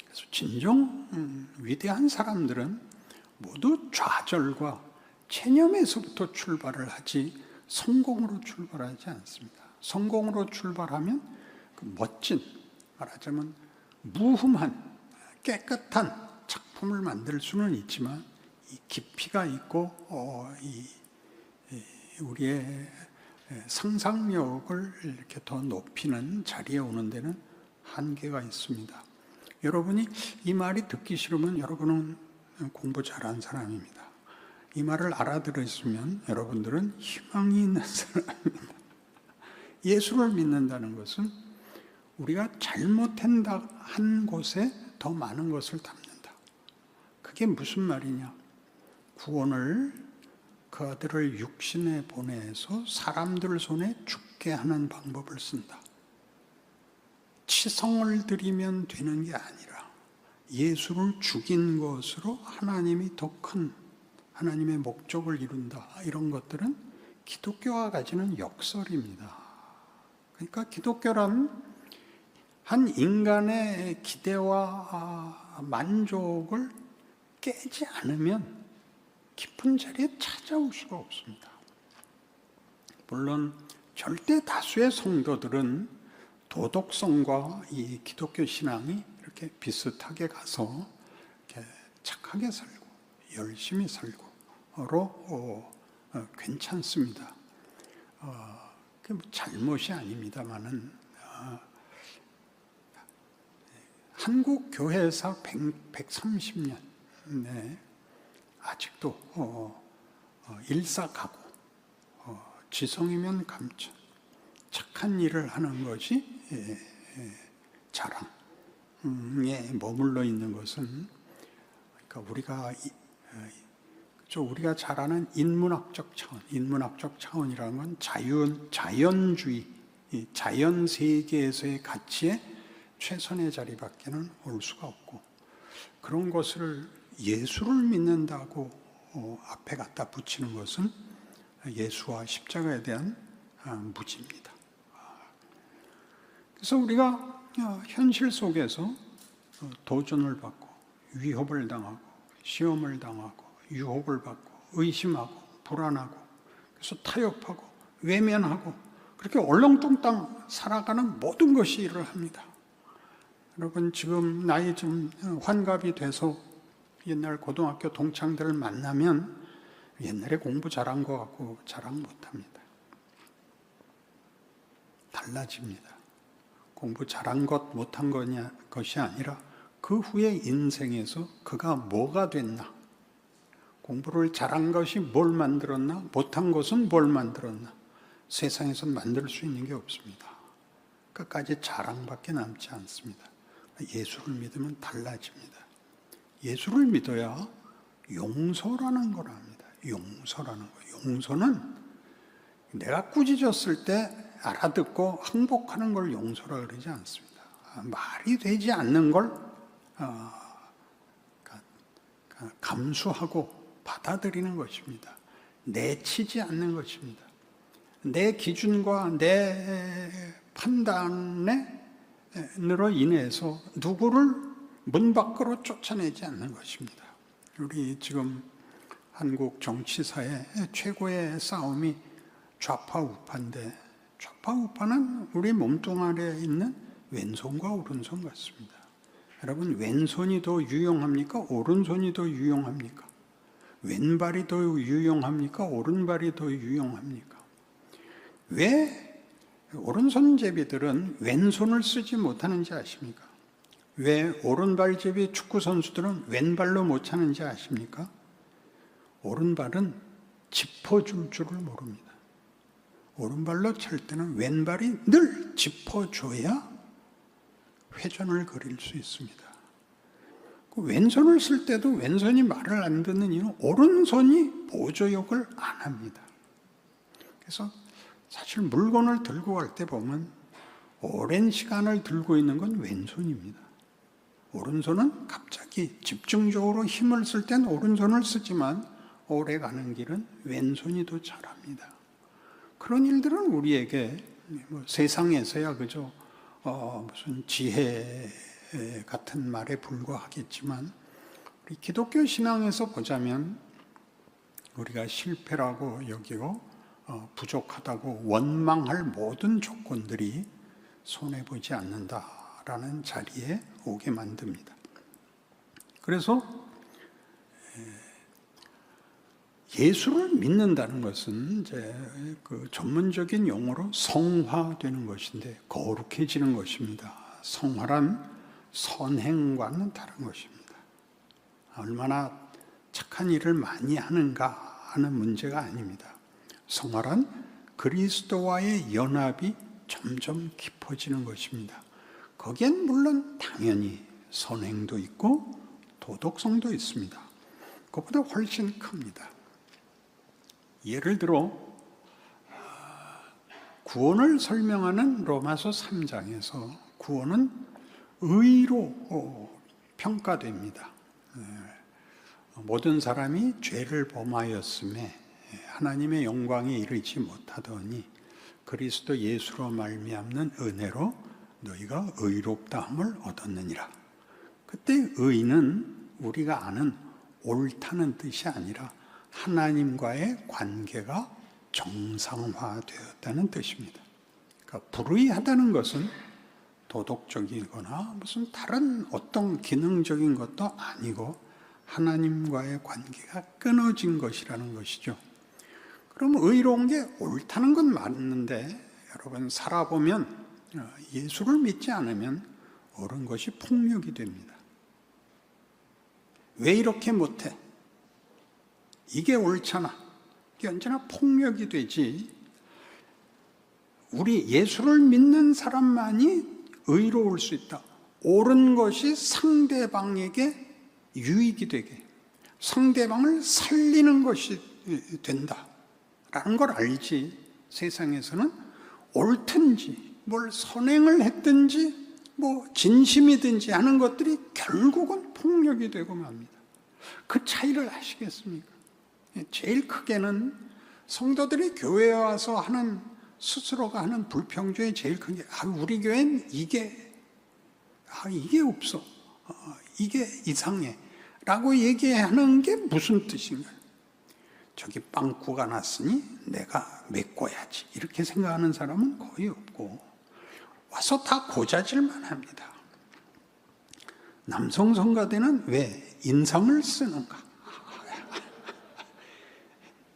그래서 진정 위대한 사람들은 모두 좌절과 체념에서부터 출발을 하지 성공으로 출발하지 않습니다. 성공으로 출발하면 그 멋진, 말하자면 무흠한 깨끗한 작품을 만들 수는 있지만 이 깊이가 있고 우리의 상상력을 이렇게 더 높이는 자리에 오는 데는 한계가 있습니다. 여러분이 이 말이 듣기 싫으면 여러분은 공부 잘한 사람입니다. 이 말을 알아들으시면 여러분들은 희망이 있는 사람입니다. 예수를 믿는다는 것은 우리가 잘못한 곳에 더 많은 것을 담는다. 그게 무슨 말이냐? 구원을 그 아들을 육신에 보내서 사람들 손에 죽게 하는 방법을 쓴다. 치성을 드리면 되는 게 아니라 예수를 죽인 것으로 하나님이 더 큰 하나님의 목적을 이룬다. 이런 것들은 기독교가 가지는 역설입니다. 그러니까 기독교란 한 인간의 기대와 만족을 깨지 않으면 깊은 자리에 찾아올 수가 없습니다. 물론 절대 다수의 성도들은 도덕성과 이 기독교 신앙이 이렇게 비슷하게 가서 이렇게 착하게 살고 열심히 살고로 괜찮습니다. 그 잘못이 아닙니다만은 한국 교회사 130년 아직도 일사가고 지성이면 감천 착한 일을 하는 것이 자랑에 머물러 있는 것은 그러니까 우리가 잘 아는 인문학적 차원이라는 건 자연주의, 자연 세계에서의 가치의 최선의 자리밖에는 올 수가 없고 그런 것을 예수를 믿는다고 앞에 갖다 붙이는 것은 예수와 십자가에 대한 무지입니다. 그래서 우리가 현실 속에서 도전을 받고 위협을 당하고 시험을 당하고 유혹을 받고 의심하고 불안하고 그래서 타협하고 외면하고 그렇게 얼렁뚱땅 살아가는 모든 것이 일을 합니다. 여러분 지금 나이 좀 환갑이 돼서 옛날 고등학교 동창들을 만나면 옛날에 공부 잘한 것 같고 자랑 못합니다. 달라집니다. 공부 잘한 것 못한 것이 아니라 그 후에 인생에서 그가 뭐가 됐나, 공부를 잘한 것이 뭘 만들었나, 못한 것은 뭘 만들었나, 세상에서 만들 수 있는 게 없습니다. 끝까지 자랑밖에 남지 않습니다. 예수를 믿으면 달라집니다. 예수를 믿어야 용서라는 걸 압니다. 용서라는 거. 용서는 내가 꾸짖었을 때 알아듣고 항복하는 걸 용서라 그러지 않습니다. 말이 되지 않는 걸 감수하고 받아들이는 것입니다. 내치지 않는 것입니다. 내 기준과 내 판단으로 인해서 누구를 문 밖으로 쫓아내지 않는 것입니다. 우리 지금 한국 정치사의 최고의 싸움이 좌파 우파인데, 좌파 우파는 우리 몸뚱아리에 있는 왼손과 오른손 같습니다. 여러분, 왼손이 더 유용합니까? 오른손이 더 유용합니까? 왼발이 더 유용합니까? 오른발이 더 유용합니까? 왜 오른손잡이들은 왼손을 쓰지 못하는지 아십니까? 왜 오른발잡이 축구 선수들은 왼발로 못 차는지 아십니까? 오른발은 짚어줄 줄을 모릅니다. 오른발로 찰 때는 왼발이 늘 짚어줘야 회전을 그릴 수 있습니다. 왼손을 쓸 때도 왼손이 말을 안 듣는 이유는 오른손이 보조역을 안 합니다. 그래서 사실 물건을 들고 갈 때 보면 오랜 시간을 들고 있는 건 왼손입니다. 오른손은 갑자기 집중적으로 힘을 쓸 땐 오른손을 쓰지만 오래 가는 길은 왼손이 더 잘합니다. 그런 일들은 우리에게 세상에서야 그저 무슨 지혜 같은 말에 불과하겠지만, 우리 기독교 신앙에서 보자면 우리가 실패라고 여기고 부족하다고 원망할 모든 조건들이 손해보지 않는다라는 자리에 오게 만듭니다. 그래서 예수를 믿는다는 것은 이제 그 전문적인 용어로 성화되는 것인데, 거룩해지는 것입니다. 성화란 선행과는 다른 것입니다. 얼마나 착한 일을 많이 하는가 하는 문제가 아닙니다. 성화란 그리스도와의 연합이 점점 깊어지는 것입니다. 거기엔 물론 당연히 선행도 있고 도덕성도 있습니다. 그것보다 훨씬 큽니다. 예를 들어 구원을 설명하는 로마서 3장에서 구원은 의로 평가됩니다. 모든 사람이 죄를 범하였음에 하나님의 영광에 이르지 못하더니 그리스도 예수로 말미암는 은혜로 너희가 의롭다함을 얻었느니라. 그때 의는 우리가 아는 옳다는 뜻이 아니라 하나님과의 관계가 정상화되었다는 뜻입니다. 그러니까 불의하다는 것은 도덕적이거나 무슨 다른 어떤 기능적인 것도 아니고 하나님과의 관계가 끊어진 것이라는 것이죠. 그럼 의로운 게 옳다는 건 맞는데, 여러분 살아보면 예수를 믿지 않으면 옳은 것이 폭력이 됩니다. 왜 이렇게 못해? 이게 옳잖아. 이게 언제나 폭력이 되지. 우리 예수를 믿는 사람만이 의로울 수 있다. 옳은 것이 상대방에게 유익이 되게, 상대방을 살리는 것이 된다라는 걸 알지. 세상에서는 옳든지 뭘 선행을 했든지 뭐 진심이든지 하는 것들이 결국은 폭력이 되고 맙니다. 그 차이를 아시겠습니까? 제일 크게는 성도들이 교회에 와서 하는 스스로가 하는 불평 중에 제일 큰 게 우리 교회는 이게 없어, 이게 이상해 라고 얘기하는 게 무슨 뜻인가요? 저기 빵꾸가 났으니 내가 메꿔야지 이렇게 생각하는 사람은 거의 없고, 와서 다 고자질만 합니다. 남성 성가대는 왜 인상을 쓰는가?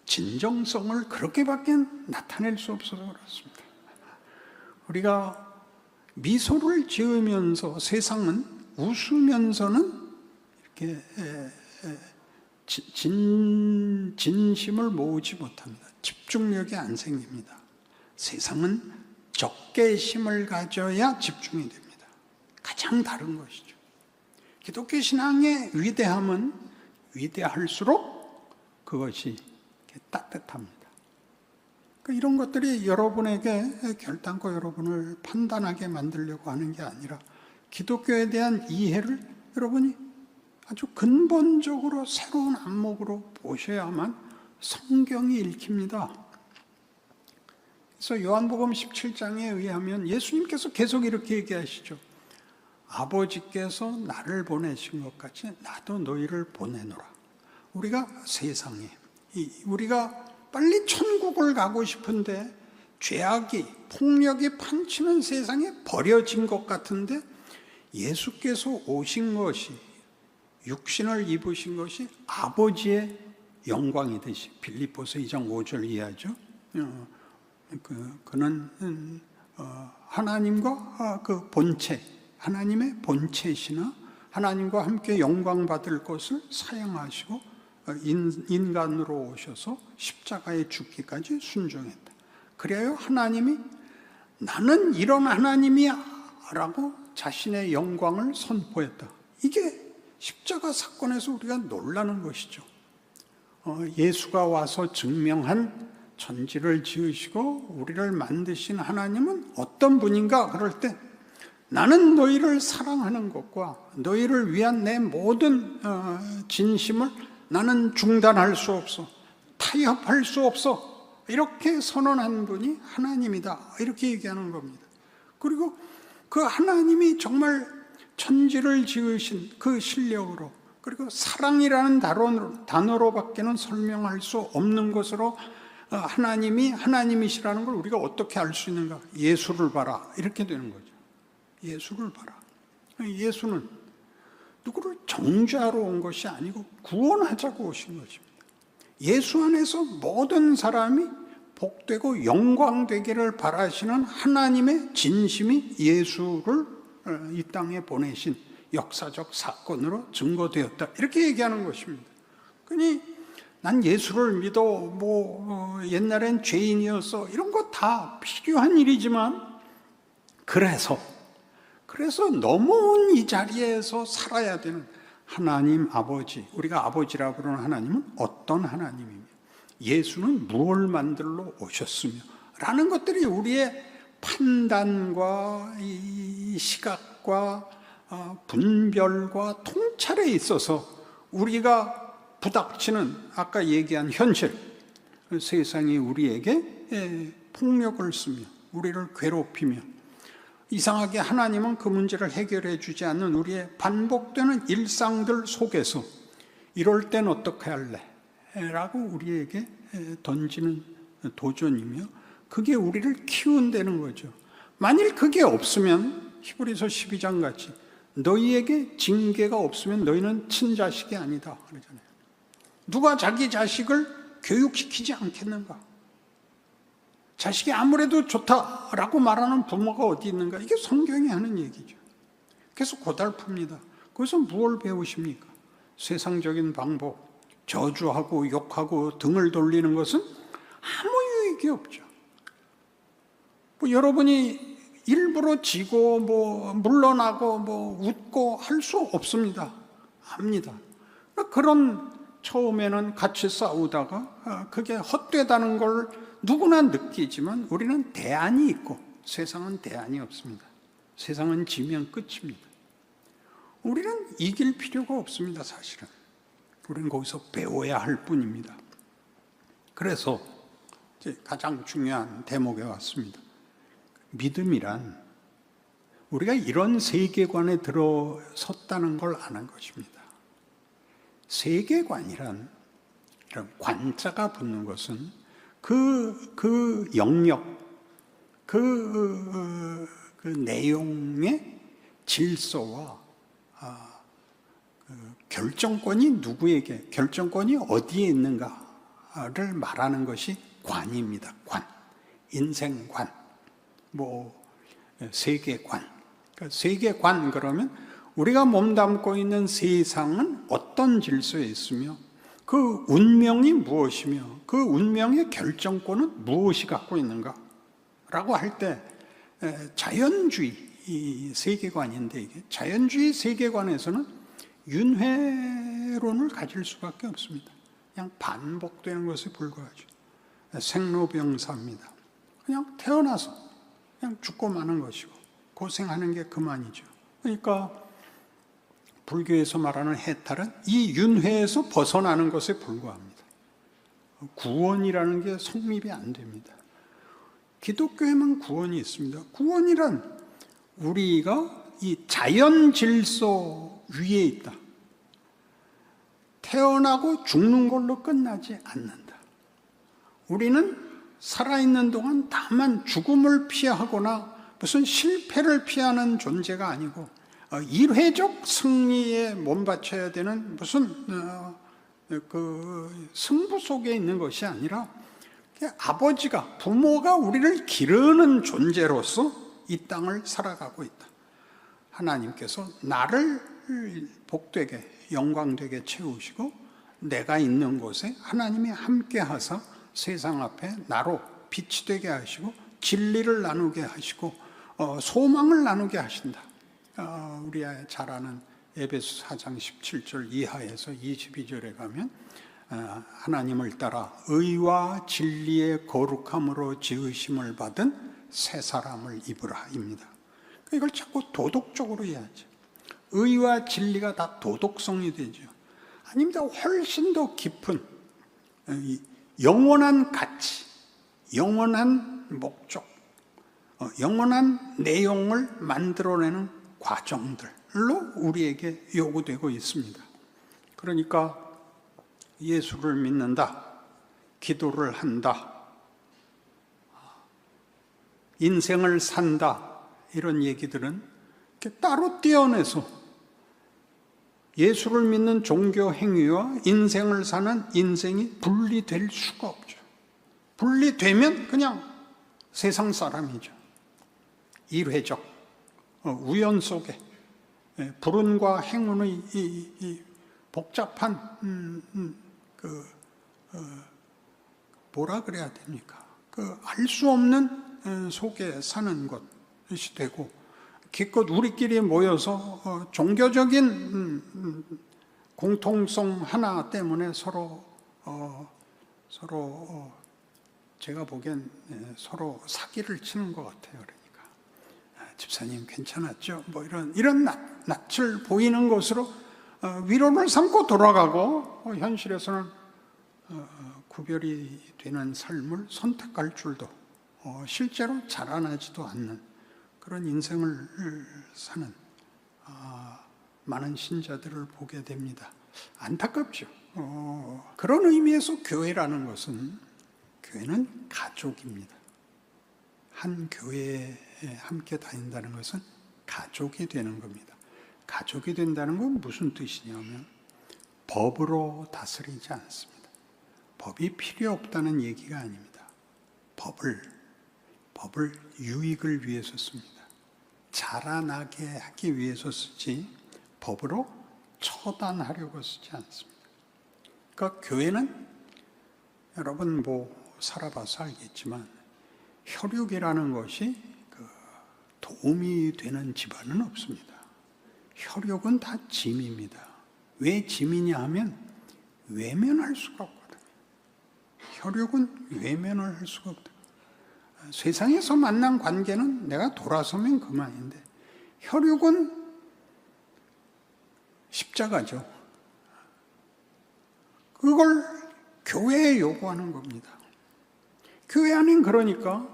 진정성을 그렇게밖에 나타낼 수 없어서 그렇습니다. 우리가 미소를 지으면서 세상은 웃으면서는 이렇게 진심을 모으지 못합니다. 집중력이 안 생깁니다. 세상은 적개심을 가져야 집중이 됩니다. 가장 다른 것이죠. 기독교 신앙의 위대함은 위대할수록 그것이 따뜻합니다. 그러니까 이런 것들이 여러분에게 결단코 여러분을 판단하게 만들려고 하는 게 아니라 기독교에 대한 이해를 여러분이 아주 근본적으로 새로운 안목으로 보셔야만 성경이 읽힙니다. 그래서 요한복음 17장에 의하면 예수님께서 계속 이렇게 얘기하시죠. 아버지께서 나를 보내신 것 같이 나도 너희를 보내노라. 우리가 세상에, 우리가 빨리 천국을 가고 싶은데 죄악이, 폭력이 판치는 세상에 버려진 것 같은데 예수께서 오신 것이, 육신을 입으신 것이 아버지의 영광이듯이, 빌립보서 2장 5절 이하죠. 그는 하나님과 그 본체, 하나님의 본체시나 하나님과 함께 영광 받을 것을 사용하시고 인간으로 오셔서 십자가에 죽기까지 순종했다. 그래야 하나님이 나는 이런 하나님이야 라고 자신의 영광을 선포했다. 이게 십자가 사건에서 우리가 놀라는 것이죠. 예수가 와서 증명한 천지를 지으시고 우리를 만드신 하나님은 어떤 분인가 그럴 때 나는 너희를 사랑하는 것과 너희를 위한 내 모든 진심을 나는 중단할 수 없어, 타협할 수 없어, 이렇게 선언한 분이 하나님이다, 이렇게 얘기하는 겁니다. 그리고 그 하나님이 정말 천지를 지으신 그 실력으로, 그리고 사랑이라는 단어로밖에는 설명할 수 없는 것으로 하나님이 하나님이시라는 걸 우리가 어떻게 알 수 있는가? 예수를 봐라, 이렇게 되는 거죠. 예수를 봐라. 예수는 누구를 정죄하러 온 것이 아니고 구원하자고 오신 것입니다. 예수 안에서 모든 사람이 복되고 영광되기를 바라시는 하나님의 진심이 예수를 이 땅에 보내신 역사적 사건으로 증거되었다, 이렇게 얘기하는 것입니다. 그러니 난 예수를 믿어, 옛날엔 죄인이었어, 이런 거 다 필요한 일이지만 그래서 넘어온 이 자리에서 살아야 되는 하나님 아버지, 우리가 아버지라고 부르는 하나님은 어떤 하나님이며 예수는 무엇을 만들러 오셨으며 라는 것들이 우리의 판단과 이 시각과 분별과 통찰에 있어서 우리가 부닥치는 아까 얘기한 현실, 세상이 우리에게 폭력을 쓰며 우리를 괴롭히며 이상하게 하나님은 그 문제를 해결해 주지 않는 우리의 반복되는 일상들 속에서 이럴 땐 어떻게 할래? 라고 우리에게 던지는 도전이며 그게 우리를 키운다는 거죠. 만일 그게 없으면 히브리서 12장 같이 너희에게 징계가 없으면 너희는 친자식이 아니다 그러잖아요. 누가 자기 자식을 교육시키지 않겠는가? 자식이 아무래도 좋다라고 말하는 부모가 어디 있는가? 이게 성경이 하는 얘기죠. 그래서 고달픕니다. 거기서 무엇을 배우십니까? 세상적인 방법, 저주하고 욕하고 등을 돌리는 것은 아무 유익이 없죠. 여러분이 일부러 지고 물러나고 웃고 할 수 없습니다. 압니다. 그런 처음에는 같이 싸우다가 그게 헛되다는 걸 누구나 느끼지만 우리는 대안이 있고 세상은 대안이 없습니다. 세상은 지면 끝입니다. 우리는 이길 필요가 없습니다. 사실은 우리는 거기서 배워야 할 뿐입니다. 그래서 이제 가장 중요한 대목에 왔습니다. 믿음이란 우리가 이런 세계관에 들어섰다는 걸 아는 것입니다. 세계관이란 이런 관자가 붙는 것은 그 영역, 그 내용의 질서와 결정권이 누구에게, 결정권이 어디에 있는가를 말하는 것이 관입니다. 관, 인생관, 세계관. 그러니까 세계관 그러면 우리가 몸담고 있는 세상은 어떤 질서에 있으며 그 운명이 무엇이며 그 운명의 결정권은 무엇이 갖고 있는가 라고 할 때 자연주의 세계관인데 이게 자연주의 세계관에서는 윤회론을 가질 수밖에 없습니다. 그냥 반복되는 것에 불과하죠. 생로병사입니다. 그냥 태어나서 그냥 죽고 마는 것이고 고생하는 게 그만이죠. 그러니까 불교에서 말하는 해탈은 이 윤회에서 벗어나는 것에 불과합니다. 구원이라는 게 성립이 안 됩니다. 기독교에만 구원이 있습니다. 구원이란 우리가 이 자연 질서 위에 있다. 태어나고 죽는 걸로 끝나지 않는다. 우리는 살아있는 동안 다만 죽음을 피하거나 무슨 실패를 피하는 존재가 아니고 일회적 승리에 몸바쳐야 되는 무슨 그 승부 속에 있는 것이 아니라 아버지가, 부모가 우리를 기르는 존재로서 이 땅을 살아가고 있다. 하나님께서 나를 복되게 영광되게 채우시고 내가 있는 곳에 하나님이 함께 하사 세상 앞에 나로 빛이 되게 하시고 진리를 나누게 하시고 소망을 나누게 하신다. 우리 잘 아는 에베소 4장 17절 이하에서 22절에 가면 하나님을 따라 의와 진리의 거룩함으로 지으심을 받은 새 사람을 입으라입니다. 이걸 자꾸 도덕적으로 해야죠. 의와 진리가 다 도덕성이 되죠. 아닙니다. 훨씬 더 깊은 영원한 가치, 영원한 목적, 영원한 내용을 만들어내는 과정들로 우리에게 요구되고 있습니다. 그러니까 예수를 믿는다, 기도를 한다, 인생을 산다, 이런 얘기들은 이렇게 따로 떼어내서 예수를 믿는 종교 행위와 인생을 사는 인생이 분리될 수가 없죠. 분리되면 그냥 세상 사람이죠. 일회적, 우연 속에 불운과 행운의 이 복잡한 뭐라 그래야 됩니까? 알 수 없는 속에 사는 것이 되고, 기껏 우리끼리 모여서 종교적인 공통성 하나 때문에 서로 제가 보기엔 서로 사기를 치는 것 같아요. 그러니까 집사님 괜찮았죠? 뭐 이런 낯을 보이는 것으로 위로를 삼고 돌아가고, 현실에서는 구별이 되는 삶을 선택할 줄도 실제로 자라나지도 않는 그런 인생을 사는 많은 신자들을 보게 됩니다. 안타깝죠. 그런 의미에서 교회라는 것은, 교회는 가족입니다. 한 교회에 함께 다닌다는 것은 가족이 되는 겁니다. 가족이 된다는 건 무슨 뜻이냐면 법으로 다스리지 않습니다. 법이 필요 없다는 얘기가 아닙니다. 법을 유익을 위해서 씁니다. 자라나게 하기 위해서 쓰지 법으로 처단하려고 쓰지 않습니다. 그러니까 교회는 여러분 살아봐서 알겠지만 혈육이라는 것이 도움이 되는 집안은 없습니다. 혈육은 다 짐입니다. 왜 짐이냐 하면 외면할 수가 없거든요. 혈육은 외면을 할 수가 없다. 세상에서 만난 관계는 내가 돌아서면 그만인데, 혈육은 십자가죠. 그걸 교회에 요구하는 겁니다. 교회 안엔 그러니까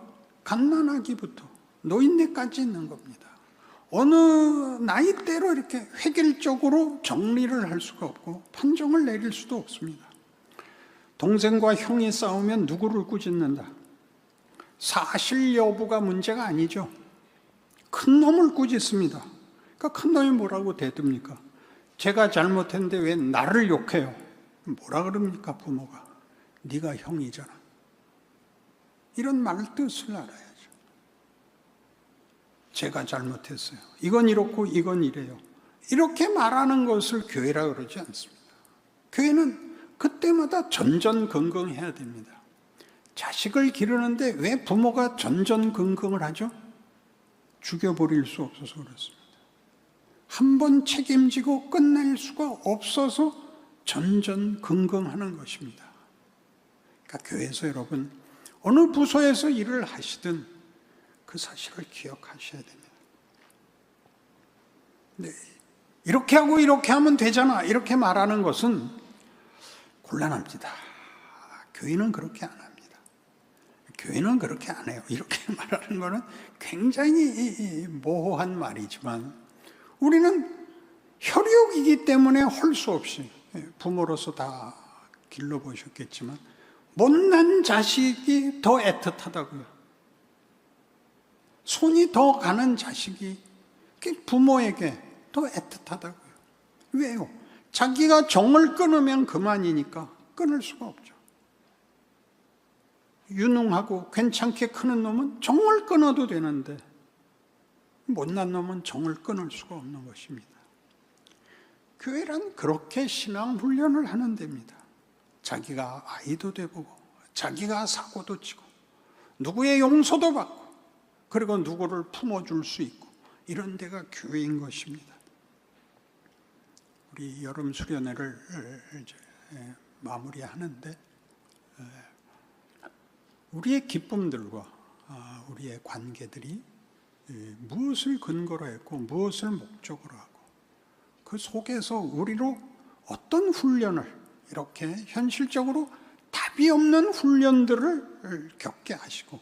갓난아기부터 노인네까지 있는 겁니다. 어느 나이대로 이렇게 획일적으로 정리를 할 수가 없고 판정을 내릴 수도 없습니다. 동생과 형이 싸우면 누구를 꾸짖는다? 사실 여부가 문제가 아니죠. 큰 놈을 꾸짖습니다. 그러니까 큰 놈이 뭐라고 대듭니까? 제가 잘못했는데 왜 나를 욕해요? 뭐라 그럽니까 부모가? 네가 형이잖아. 이런 말 뜻을 알아야죠. 제가 잘못했어요. 이건 이렇고 이건 이래요. 이렇게 말하는 것을 교회라 그러지 않습니다. 교회는 그때마다 전전긍긍해야 됩니다. 자식을 기르는데 왜 부모가 전전긍긍을 하죠? 죽여버릴 수 없어서 그렇습니다. 한 번 책임지고 끝낼 수가 없어서 전전긍긍하는 것입니다. 그러니까 교회에서 여러분 어느 부서에서 일을 하시든 그 사실을 기억하셔야 됩니다. 네, 이렇게 하고 이렇게 하면 되잖아, 이렇게 말하는 것은 곤란합니다. 교회는 그렇게 안 합니다. 교회는 그렇게 안 해요. 이렇게 말하는 것은 굉장히 모호한 말이지만 우리는 혈육이기 때문에 할 수 없이, 부모로서 다 길러보셨겠지만 못난 자식이 더 애틋하다고요. 손이 더 가는 자식이 부모에게 더 애틋하다고요. 왜요? 자기가 정을 끊으면 그만이니까 끊을 수가 없죠. 유능하고 괜찮게 크는 놈은 정을 끊어도 되는데 못난 놈은 정을 끊을 수가 없는 것입니다. 교회란 그렇게 신앙 훈련을 하는 데입니다. 자기가 아이도 돼보고 자기가 사고도 치고 누구의 용서도 받고 그리고 누구를 품어줄 수 있고 이런 데가 교회인 것입니다. 우리 여름 수련회를 이제 마무리하는데 우리의 기쁨들과 우리의 관계들이 무엇을 근거로 했고 무엇을 목적으로 하고 그 속에서 우리로 어떤 훈련을 이렇게 현실적으로 답이 없는 훈련들을 겪게 하시고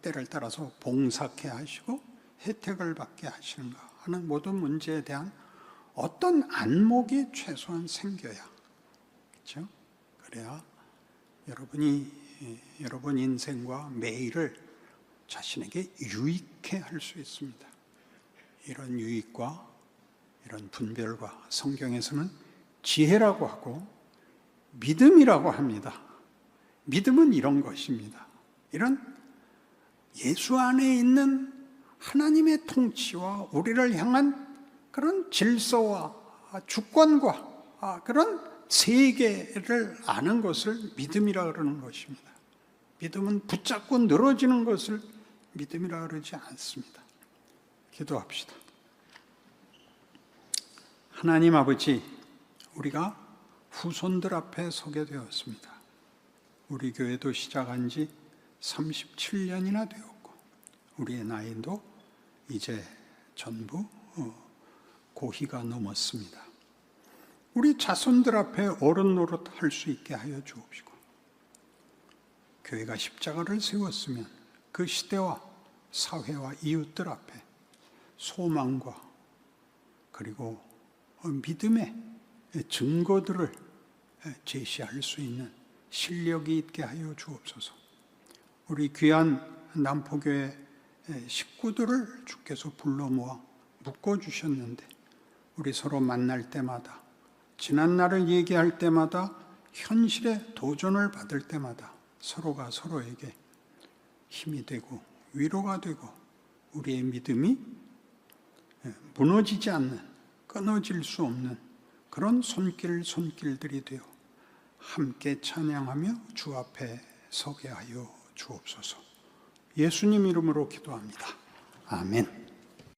때를 따라서 봉사케 하시고 혜택을 받게 하시는가 하는 모든 문제에 대한 어떤 안목이 최소한 생겨야, 그렇죠? 그래야 여러분 인생과 매일을 자신에게 유익해 할 수 있습니다. 이런 유익과 이런 분별과 성경에서는 지혜라고 하고 믿음이라고 합니다. 믿음은 이런 것입니다. 이런 예수 안에 있는 하나님의 통치와 우리를 향한 그런 질서와 주권과 그런 세계를 아는 것을 믿음이라 그러는 것입니다. 믿음은 붙잡고 늘어지는 것을 믿음이라 그러지 않습니다. 기도합시다. 하나님 아버지, 우리가 후손들 앞에 서게 되었습니다. 우리 교회도 시작한 지 37년이나 되었고 우리의 나이도 이제 전부 고희가 넘었습니다. 우리 자손들 앞에 어른 노릇 할 수 있게 하여 주옵시고 교회가 십자가를 세웠으면 그 시대와 사회와 이웃들 앞에 소망과 그리고 믿음의 증거들을 제시할 수 있는 실력이 있게 하여 주옵소서. 우리 귀한 남포교회 식구들을 주께서 불러 모아 묶어주셨는데 우리 서로 만날 때마다 지난 날을 얘기할 때마다 현실에 도전을 받을 때마다 서로가 서로에게 힘이 되고 위로가 되고 우리의 믿음이 무너지지 않는 끊어질 수 없는 그런 손길들이 되어 함께 찬양하며 주 앞에 서게 하여 주옵소서. 예수님 이름으로 기도합니다. 아멘.